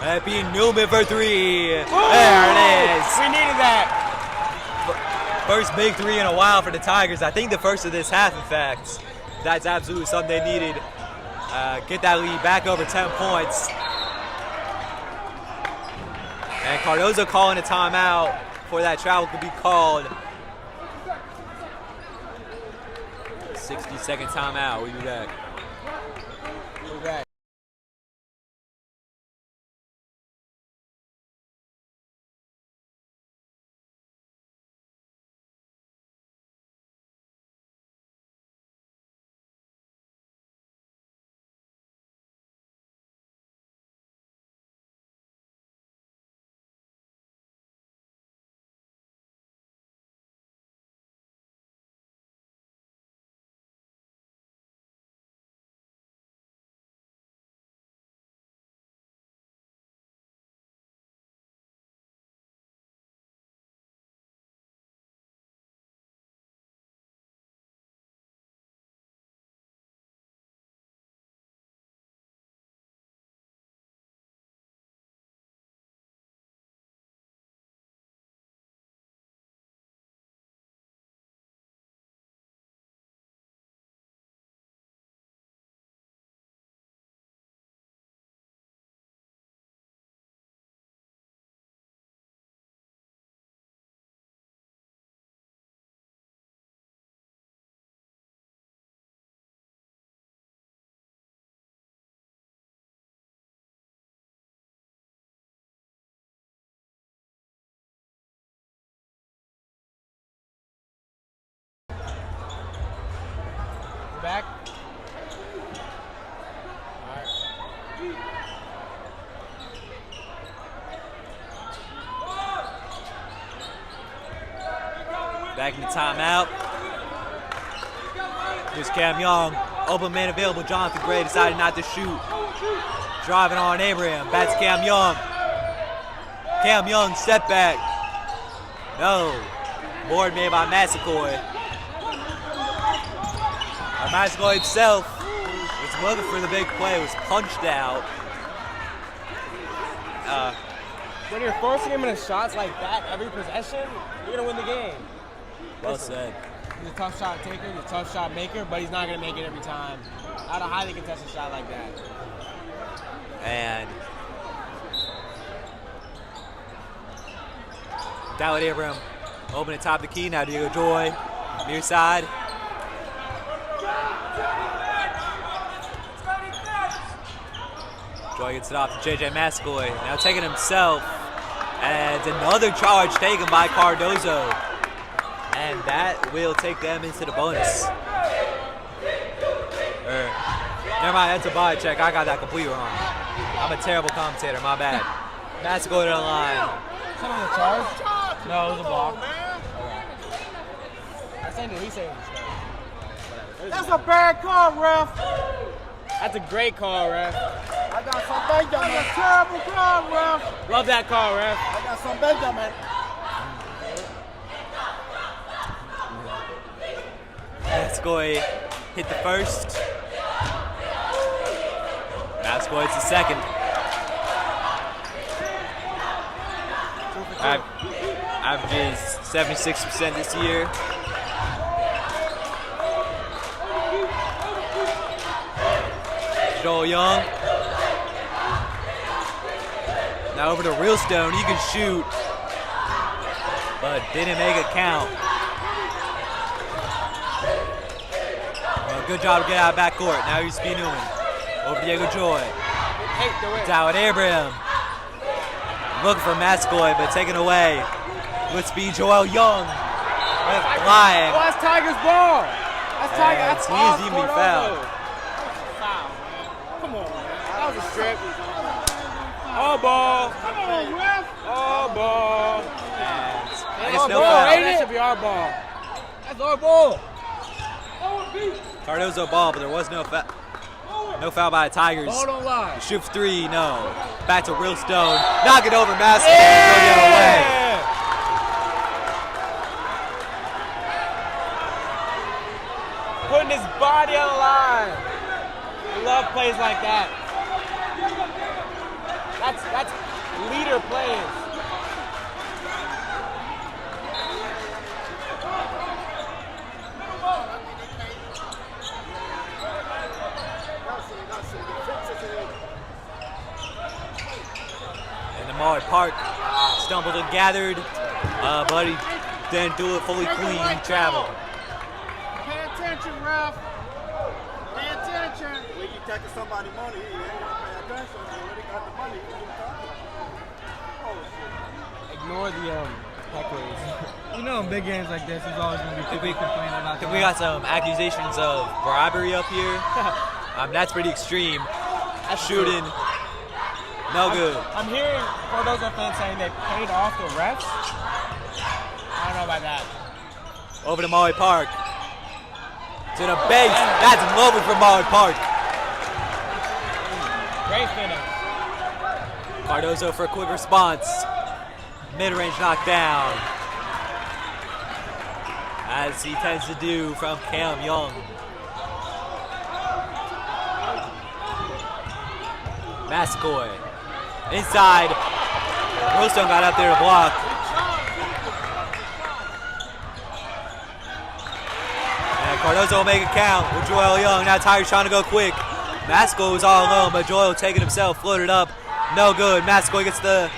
That being Newman for 3. There it is. We needed that. First big 3 in a while for the Tigers. I think the first of this half, in fact. That's absolutely something they needed. Get that lead back over 10 points. And Cardozo calling a timeout before that travel could be called. 60-second timeout. We'll be back. We're back. Back. All right. Back in the timeout. Here's Cam Young. Open man available. Jonathan Gray decided not to shoot. Driving on Abraham. Back to Cam Young. Cam Young, step back. No. Board made by Massacoy. Massacoy himself was looking for the big play, was punched out. When you're forcing him into shots like that every possession, you're going to win the game. Well said. He's a tough shot taker, he's a tough shot maker, but he's not going to make it every time. Not a highly contested shot like that. And Dallin Abraham open at top of the key. Now Diego Joy, near side. Joy gets it off to JJ Massacoy. Now taking himself. And another charge taken by Cardozo. And that will take them into the bonus. Never mind, that's a body check. I got that completely wrong. I'm a terrible commentator, my bad. Massacoy to the line. Someone the charge? No, it was a block. I said he's saying That's a bad call, ref. That's a great call, ref. I got some Benjamin. That's a terrible call, ref. Love that call, ref. I got some Benjamin. Massacoy hit the first. Massacoy hits the second. Averages 76% this year. Joel Young. Now over to Realstone. He can shoot, but didn't make it count. Well, good job to get out of backcourt. Now here's Speed Newman. Over to Diego Joy. Dallin Abraham. Looking for Massacoy, but taken away. With speed, Joel Young. Flying. Oh, that's Tiger's ball. That's Tiger. That's He is even being fouled. Foul. Come on, man. That was a strip. All ball. Come on, ref. All ball. I guess Our no ball, foul. ain't it? That should be our ball. That's our ball. Cardozo ball, but there was no foul. No foul by the Tigers. Ball don't lie. Shoot for three, no. Back to Realstone. Knock it over Massacoy. Go the other way. Putting his body on the line. We love plays like that. That's leader players. And Amari Park stumbled and gathered, but he didn't do it fully clean. He traveled. Pay attention, ref. Pay attention. When you taking somebody money, you ain't gonna pay attention. You already got the money. Ignore the hecklers. You know, in big games like this, there's always going to be people complaining about We got some accusations of bribery up here. That's pretty extreme. Shooting, no good. I'm hearing Cardozo fans saying they paid off the refs. I don't know about that. Over to Molly Park. To the base. That's lovely from Molly Park. Great finish. Cardozo for a quick response. Mid-range knockdown. As he tends to do from Cam Young. Mascoy. Inside. Rosestone got up there to block. And Cardozo will make it count with Joel Young. Now Tigers trying to go quick. Mascoy was all alone, but Joel taking himself, floated up. No good. Mascoy gets the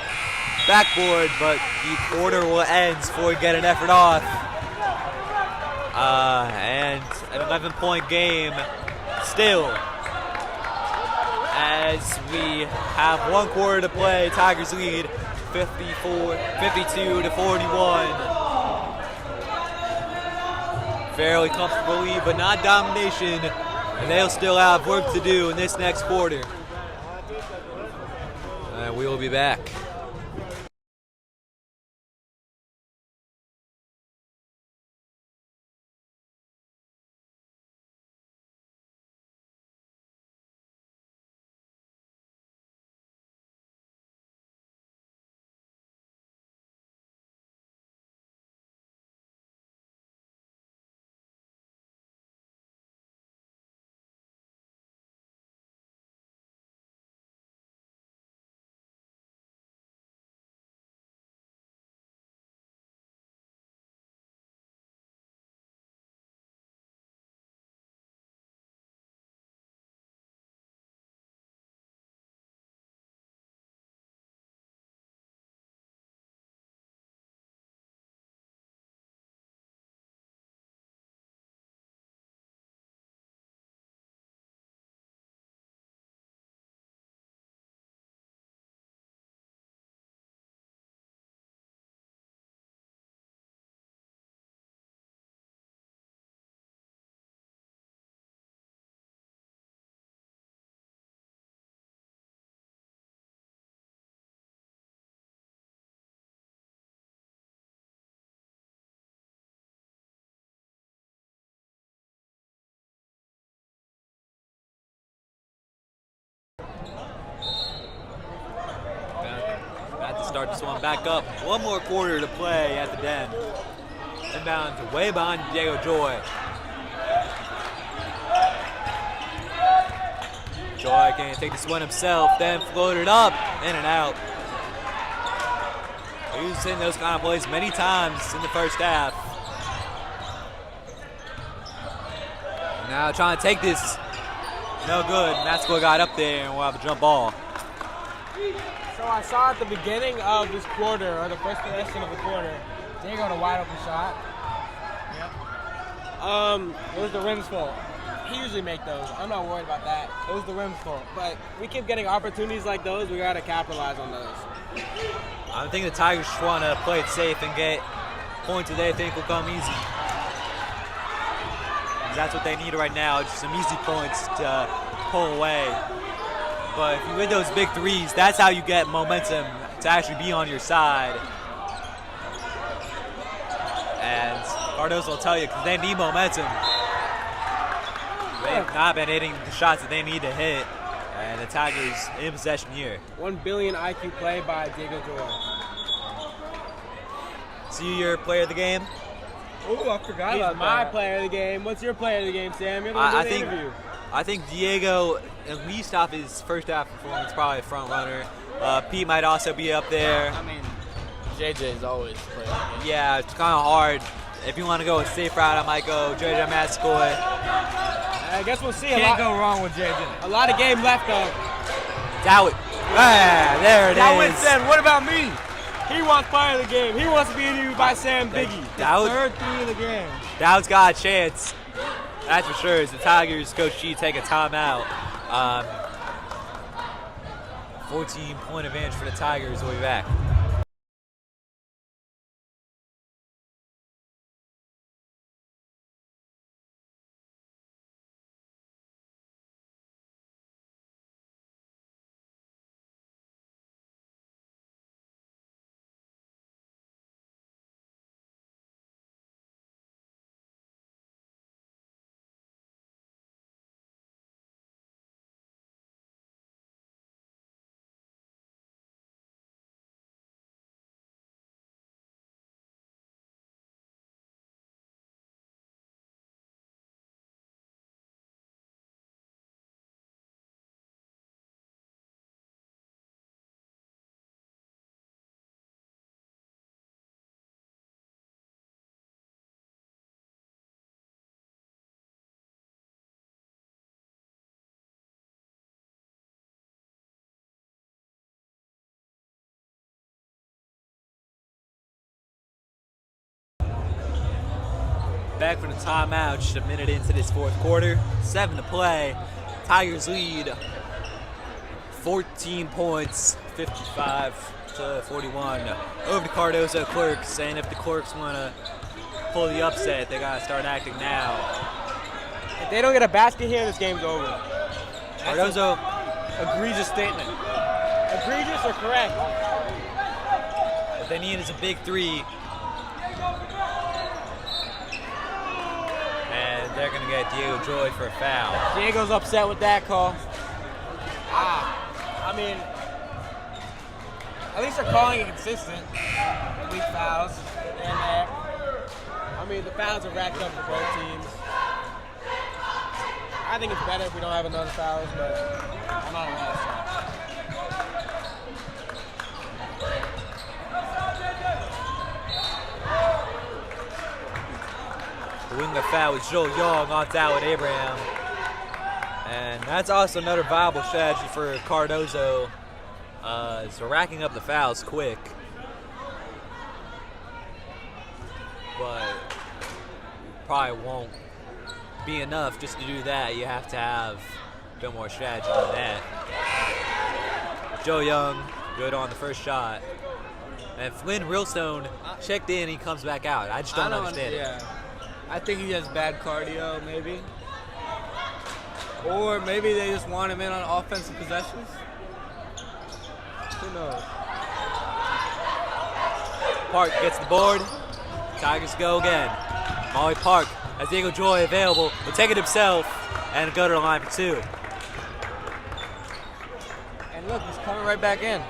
backboard, but the quarter will end before we get an effort off. And an 11-point game still. As we have 1 quarter to play, Tigers lead 52 to 41. Fairly comfortable lead, but not domination. And they'll still have work to do in this next quarter. And we will be back. Start this one back up. 1 more quarter to play at the Den. Inbound way behind Diego Joy. Joy can't take this one himself, then floated up, in and out. He's seen those kind of plays many times in the first half. Now trying to take this. No good. Masco got up there and we'll have a jump ball. So I saw at the beginning of this quarter, or the first possession of the quarter, Diego had a wide open shot. Yep. It was the rim's fault. He usually make those. I'm not worried about that. It was the rim's fault. But we keep getting opportunities like those. We gotta capitalize on those. I think the Tigers just want to play it safe and get points that they think will come easy. That's what they need right now, just some easy points to pull away. But if you win those big threes, that's how you get momentum to actually be on your side. And Cardozo will tell you, because they need momentum. They've not been hitting the shots that they need to hit. And the Tigers in possession here. 1 billion IQ play by Diego Joy. See your player of the game? Oh, I forgot about my player of the game. What's your player of the game, Sam? You're the one doing the interview. I think Diego, at least off his first half performance, probably a front runner. Pete might also be up there. I mean, JJ's always playing. Yeah, it's kind of hard. If you want to go a safe route, I might go JJ Mascoy. I guess we'll see. Can't go wrong with JJ. A lot of game left, though. Dowd. Ah, there it Dowd is. said, what about me? He wants player of the game. He wants to be interviewed by Sam Biggie. Dowd, Third 3 of the game. Dowd's got a chance. That's for sure. As the Tigers, Coach G, take a timeout. 14-point advantage for the Tigers. We'll be back. Back from the timeout, just a minute into this fourth quarter. 7 to play. Tigers lead 14 points, 55-41. Over to Cardozo Clerks, saying if the Clerks want to pull the upset, they got to start acting now. If they don't get a basket here, this game's over. Cardozo, Egregious statement. Egregious or correct? what they need is a big three. And they're going to get Diego Joy for a foul. Diego's upset with that call. I mean, at least they're calling it consistent. Weak fouls and there. I mean, the fouls are racked up for both teams. I think it's better if we don't have another fouls, but I'm not allowed to. The wing of foul with Joe Young on Dowd Abraham. And that's also another viable strategy for Cardozo. So racking up the fouls quick. But probably won't be enough just to do that. You have to have a bit more strategy than that. Joe Young, good on the first shot. And Flynn Realstone checked in, he comes back out. I just don't understand it. I think he has bad cardio, maybe. Or maybe they just want him in on offensive possessions. Who knows? Park gets the board. Tigers go again. Molly Park has Diego Joy available. Will take it himself and go to the line for two. And look, he's coming right back in.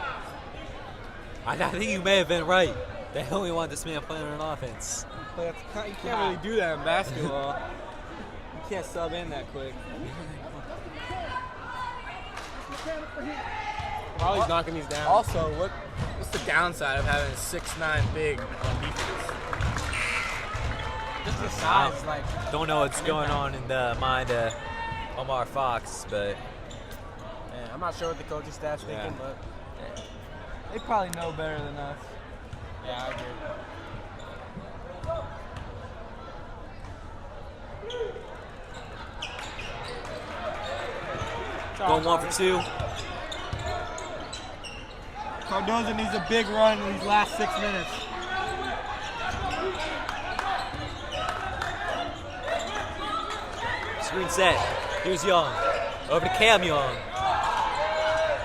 I think you may have been right. They only want this man playing on offense. But you can't really do that in basketball. You can't sub in that quick. While he's knocking these down. Also, what's the downside of having a 6'9" big on defense? Just the size, like. Don't know what's going on in the mind of Omar Fox, but Man, I'm not sure what the coaching staff's thinking, Yeah. but They probably know better than us. yeah, I agree. going 1 for 2. Cardozo needs a big run in these last 6 minutes. Screen set. Here's Young. Over to Cam Young.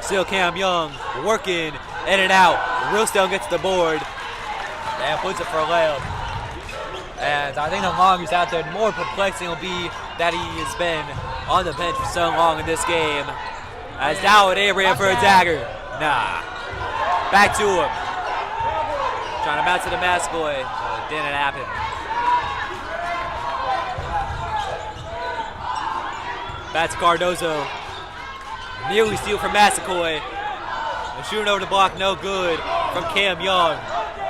Still Cam Young working in and out. Realstone gets the board and puts it for a layup. And I think the longer he's out there, the more perplexing will be that he has been on the bench for so long in this game. As Dowd Abraham for a dagger. Nah. Back to him. Trying to bounce to the Mascoy. It didn't happen. Back to Cardozo. Nearly steal from Massacoy. And shooting over the block, no good from Cam Young.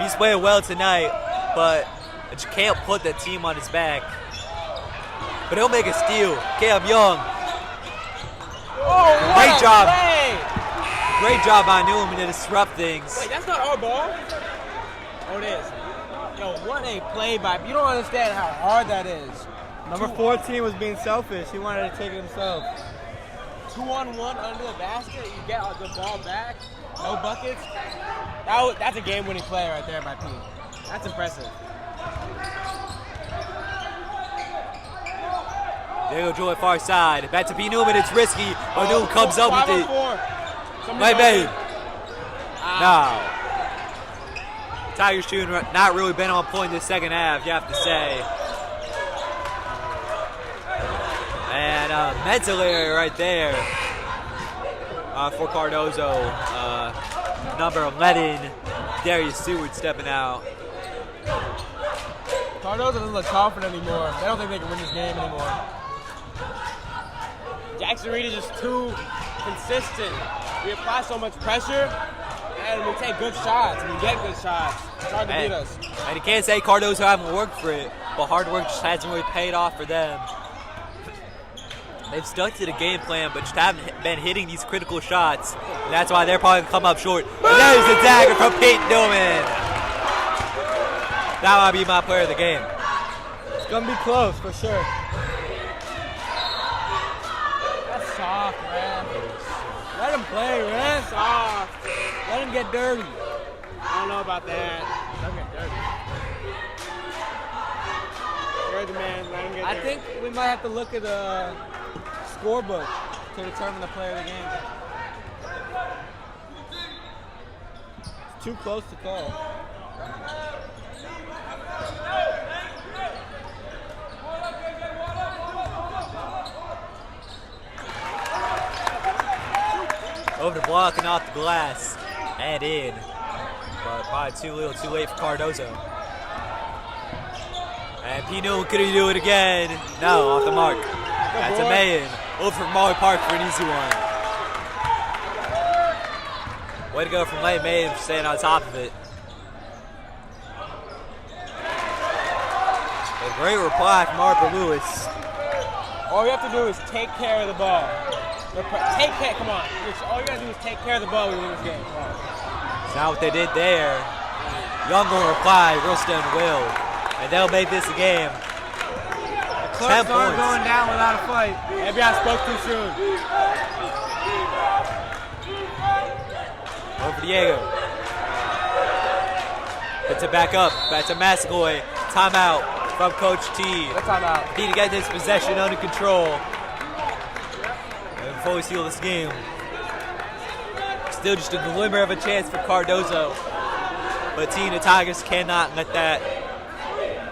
He's playing well tonight, but you can't put the team on his back. But he'll make a steal. Cam Young. Oh, Great job. Play. Great job by Newman to disrupt things. Wait, that's not our ball? Oh, it is. Yo, what a play by... You don't understand how hard that is. Number 14 was being selfish. He wanted to take it himself. 2-on-1 under the basket. You get the ball back. No buckets. That's a game-winning play right there by P. That's impressive. There go Joy far side. Back to P. Newman. It's risky. But Newman comes up with it. Maybe. No. Tigers shooting not really been on point this second half, you have to say. And mental error right there for Cardozo. Number 11, Darius Seward stepping out. Cardozo doesn't look confident anymore. They don't think they can win this game anymore. Jackson Reed is just too consistent. We apply so much pressure, and we take good shots, and we get good shots. It's hard to beat us. And you can't say Cardozo haven't worked for it, but hard work just hasn't really paid off for them. They've stuck to the game plan, but just haven't been hitting these critical shots. And that's why they're probably going to come up short. And there's the dagger from Peyton Newman. That might be my player of the game. It's going to be close, for sure. That's soft, man. Let him play, man. Soft. Let him get dirty. I don't know about that. Let him get dirty. You're the man. Let him get dirty. I think we might have to look at the scorebook to determine the player of the game. It's too close to call. Over the block and off the glass and in. But probably too little too late for Cardozo. And Pino, could he do it again? No, off the mark. That's a Mayan. Over from Molly Park for an easy one. Way to go from Lane Mayan for staying on top of it. A great reply from Harper Lewis. All you have to do is take care of the ball. Take care, come on. All you gotta do is take care of the ball when you win this game. Come on. It's not what they did there. Young will reply, Wilston will. And they'll make this a game. The Clerks aren't going down without a fight. Maybe I spoke too soon. Over Diego. Puts it back up. Back to Massagoy. Timeout from Coach T. Timeout. Need to get this possession under control. And before we seal this game. Still just a glimmer of a chance for Cardozo. But Team the Tigers cannot let that,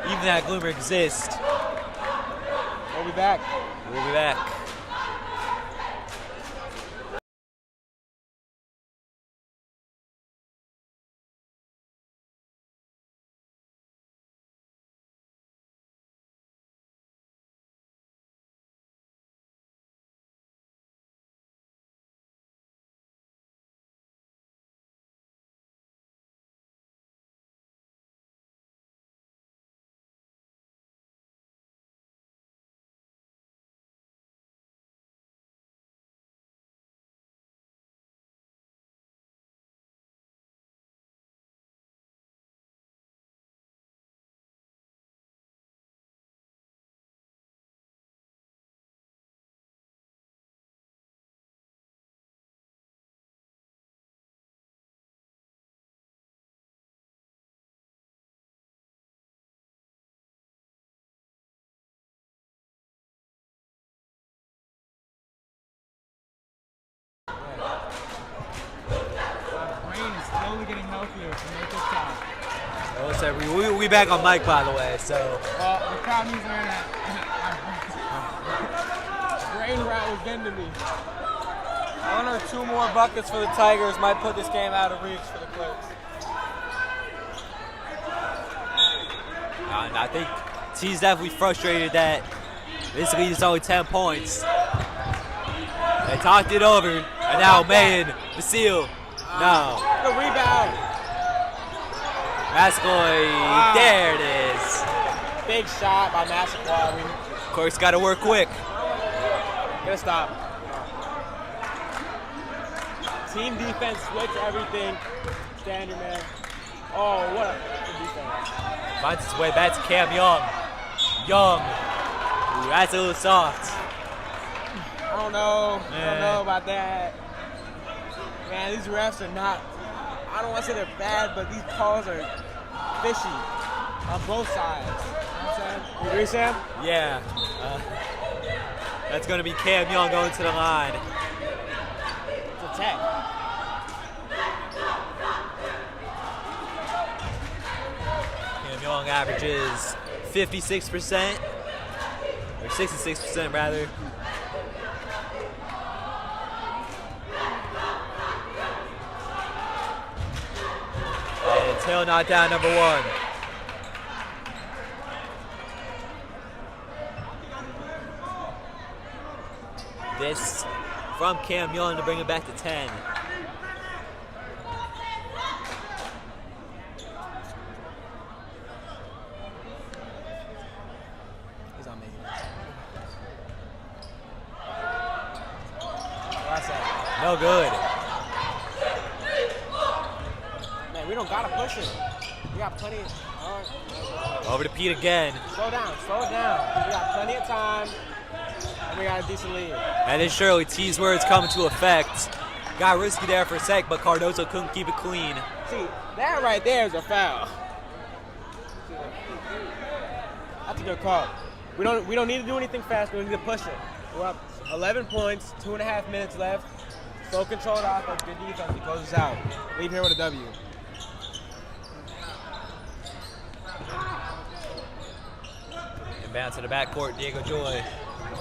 even that glimmer exist. We'll be back. We'll be back. Getting healthier to make this time. Well, so we'll be back on mic, by the way. So. Well, the crowd needs to learn that. Brain rot was getting to me. One or two more buckets for the Tigers might put this game out of reach for the Clerks. And I think T's definitely frustrated that this lead is only 10 points. They talked it over, and now Mayan, the seal. No. The rebound. Mascoy. There it is. Big shot by Massaquoi. Of course, got to work quick. Gonna stop. Team defense, switch everything. Standard, man. Oh, what a good defense. Finds his way back to Cam Young. Ooh, that's a little soft. I don't know about that. Man, these refs are not, I don't want to say they're bad, but these calls are fishy on both sides. You know what I'm saying? You agree, Sam? Yeah. That's going to be Cam Young going to the line. It's a tech. Cam Young averages 56%, or 66% rather. And Hill knocked down number 1. This from Cam Young to bring it back to 10. He's not making it. What's that? No good. Man, we don't gotta push it. We got plenty. All right. Over to Pete again. Slow down. We got plenty of time. And we got a decent lead. And then surely T's words come into effect. Got risky there for a sec, but Cardozo couldn't keep it clean. See, that right there is a foul. That's a good call. We don't need to do anything fast. We need to push it. We're up 11 points, 2.5 minutes left. So controlled offense, good defense. He closes out. Leave here with a W. Inbound to the backcourt, Diego Joy.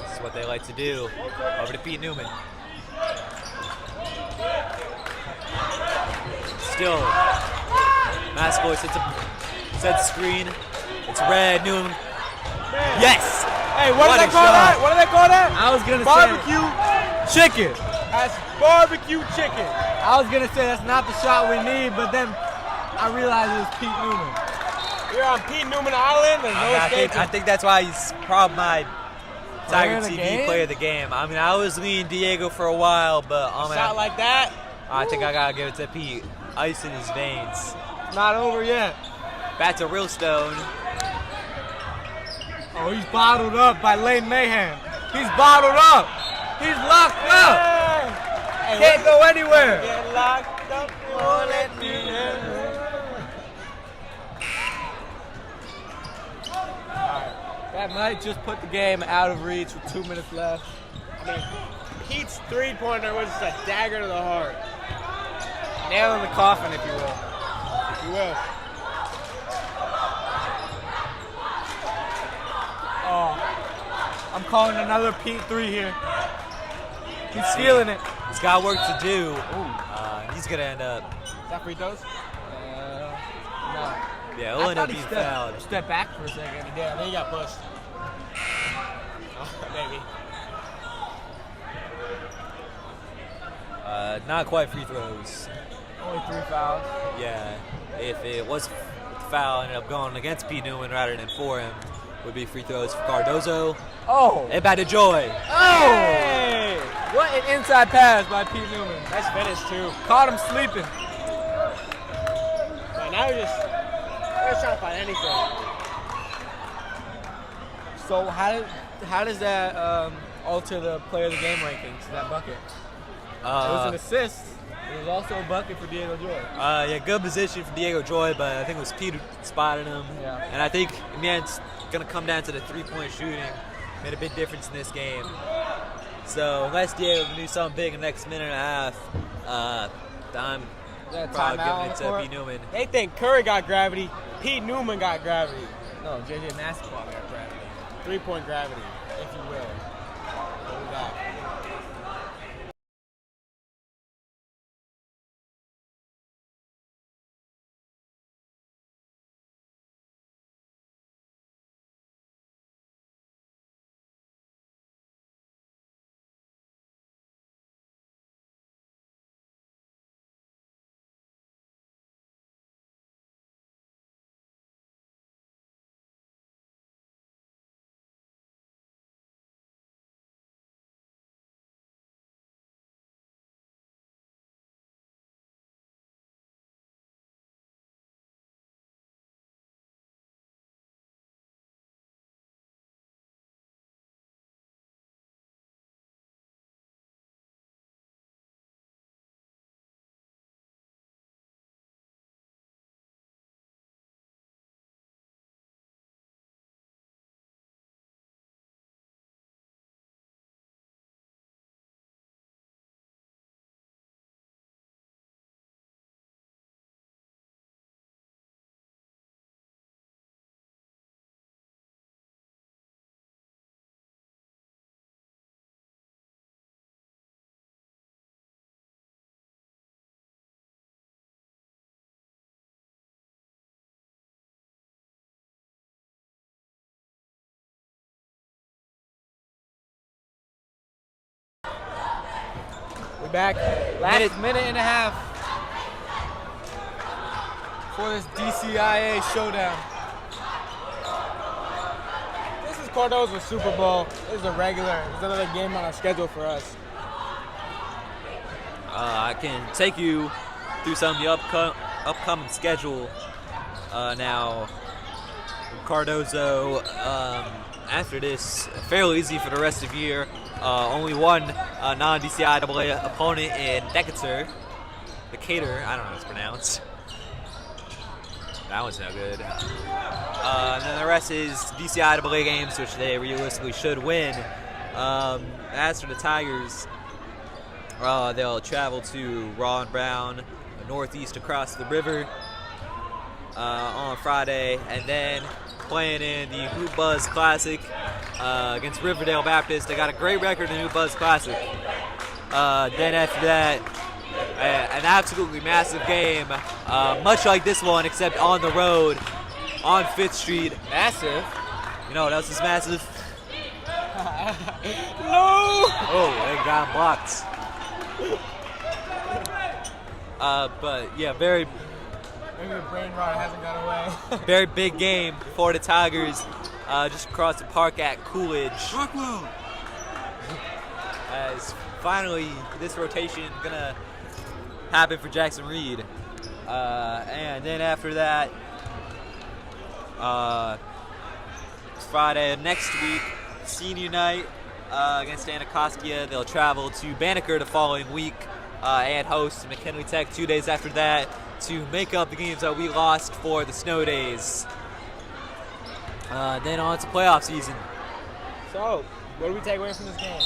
This is what they like to do. Over to Pete Newman. Still, Mascoy sets screen. It's red, Newman. Yes! Hey, what do they call that? What do they call that? I was gonna Barbecue chicken. That's barbecue chicken. I was gonna say that's not the shot we need, but then I realized it was Pete Newman. We're on Pete Newman Island. There's no escaping. I think that's why he's probably my Player Tiger of the TV game? player of the game. I mean, I was leaning Diego for a while, but A shot like that. I think I gotta give it to Pete. Ice in his veins. Not over yet. Back to Real Stone. Oh, he's bottled up by Lane Mayhem. He's bottled up. He's locked up. Hey, Can't go anywhere. Get locked up. Won't let me in. That might just put the game out of reach with 2 minutes left. I mean, Pete's three-pointer was just a dagger to the heart. Nail in the coffin, if you will. If you will. Oh, I'm calling another Pete 3 here. He's feeling it. He's got work to do. He's gonna end up. Is that free throws? No. Yeah, he'll end up being fouled. Step back for a second. Yeah, then he got pushed. Maybe. Not quite free throws. Only 3 fouls. Yeah, if it was foul, ended up going against Pete Newman rather than for him, would be free throws for Cardozo. Oh. And back to Joy. Oh. Hey! What an inside pass by Pete Newman. Nice finish, too. Caught him sleeping. Man, now you're just trying to find anything. So how does that alter the player of the game rankings, that bucket? It was an assist. It was also a bucket for Diego Joy. Yeah, good position for Diego Joy, but I think it was Pete who spotted him. Yeah. And I think in the end it's going to come down to the three-point shooting. Made a big difference in this game. So unless Diego can do something big in the next minute and a half, I'm probably giving it to Pete Newman. They think Curry got gravity. Pete Newman got gravity. No, JJ Massaquoi got gravity. Three-point gravity, if you will. What we got? back. Last minute and a half for this DCIA showdown. This is Cardozo's Super Bowl. This is a regular. There's another game on our schedule for us. I can take you through some of the upcoming schedule now. Cardozo, after this, fairly easy for the rest of the year. Only one non-DCIAA opponent in Decatur. I don't know how it's pronounced. That one's no good. And then the rest is DCIAA games, which they realistically should win. As for the Tigers, they'll travel to Raw and Brown, northeast across the river on Friday, and then playing in the Hoop Buzz Classic against Riverdale Baptist. They got a great record in the Hoop Buzz Classic. Then after that, an absolutely massive game, much like this one, except on the road on 5th Street. Massive. You know what else is massive? No! Oh, they got blocked. But yeah, Maybe the brain rot hasn't gone away. very big game for the Tigers, just across the park at Coolidge. Rockwell! As finally this rotation gonna happen for Jackson Reed. And then after that, Friday next week, senior night against Anacostia. They'll travel to Banneker the following week and host McKinley Tech 2 days after that to make up the games that we lost for the snow days. Then on to playoff season. So, what do we take away from this game?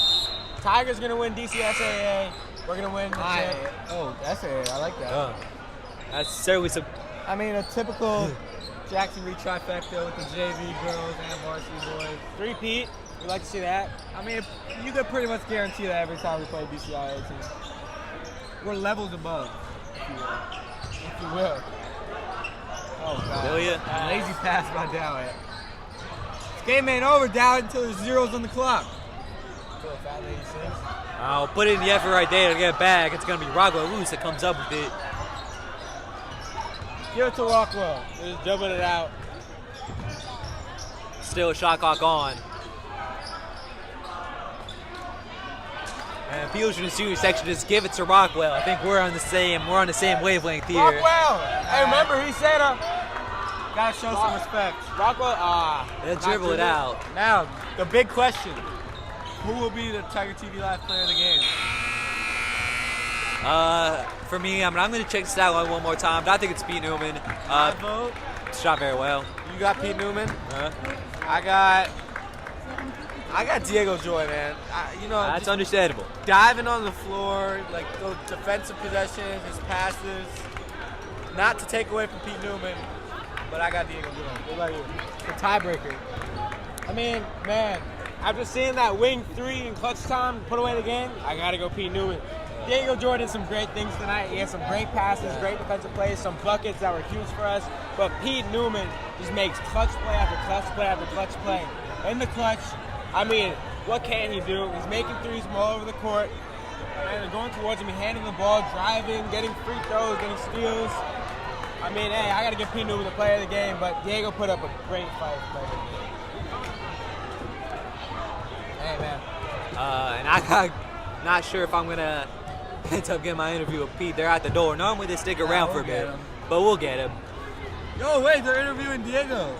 Tigers going to win DCSAA. We're going to win the chip. Oh, that's it. I like that. That's certainly some. I mean, a typical Jackson Reed trifecta with the JV girls and varsity boys. 3-peat. We like to see that. I mean, you could pretty much guarantee that every time we play DCIA team. We're levels above, if you will. Oh, God. Will ya? Lazy pass by Dowett. This game ain't over, Dowett, until there's zeros on the clock. I'll put in the effort right there to get it back. It's going to be Rockwell Loose that comes up with it. Give it to Rockwell. They're just jumping it out. Still a shot clock on. And Fusion and Senior section just give it to Rockwell. I think we're on the same wavelength here. Rockwell! Hey, remember he said Gotta show some respect. Rockwell, They'll dribble it out. Now, the big question. Who will be the Tiger TV Live player of the game? For me, I'm going to check this out one more time, but I think it's Pete Newman. My vote. Shot very well. You got Pete Newman? I got Diego Joy, man. That's understandable. Diving on the floor, like those defensive possessions, his passes. Not to take away from Pete Newman, but I got Diego Joy. what about you? The tiebreaker. I mean, man, after seeing that wing 3 in clutch time, put away the game, I got to go Pete Newman. Diego Joy did some great things tonight. He had some great passes, great defensive plays, some buckets that were huge for us. But Pete Newman just makes clutch play after clutch play after clutch play. In the clutch, I mean, what can he do? He's making threes from all over the court. And they're going towards him, handing the ball, driving, getting free throws, getting steals. I mean, hey, I got to give Pete Newman the player of the game, but Diego put up a great fight. Hey, man. And I'm not sure if I'm going to end up getting my interview with Pete. They're at the door. Normally they stick around for a bit, but we'll get him. Yo, wait, they're interviewing Diego.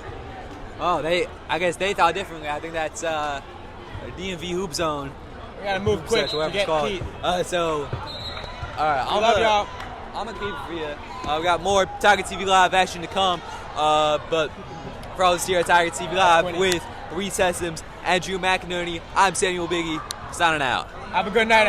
Oh, I guess they thought differently. I think that's DMV Hoop Zone. We got to move quick to get Pete. All right, I love y'all. I'm going to keep it for you. We got more Tiger TV Live action to come, but for all this here at Tiger TV Live with Reese Hessims and Drew McInerney, I'm Samuel Biggie, signing out. Have a good night.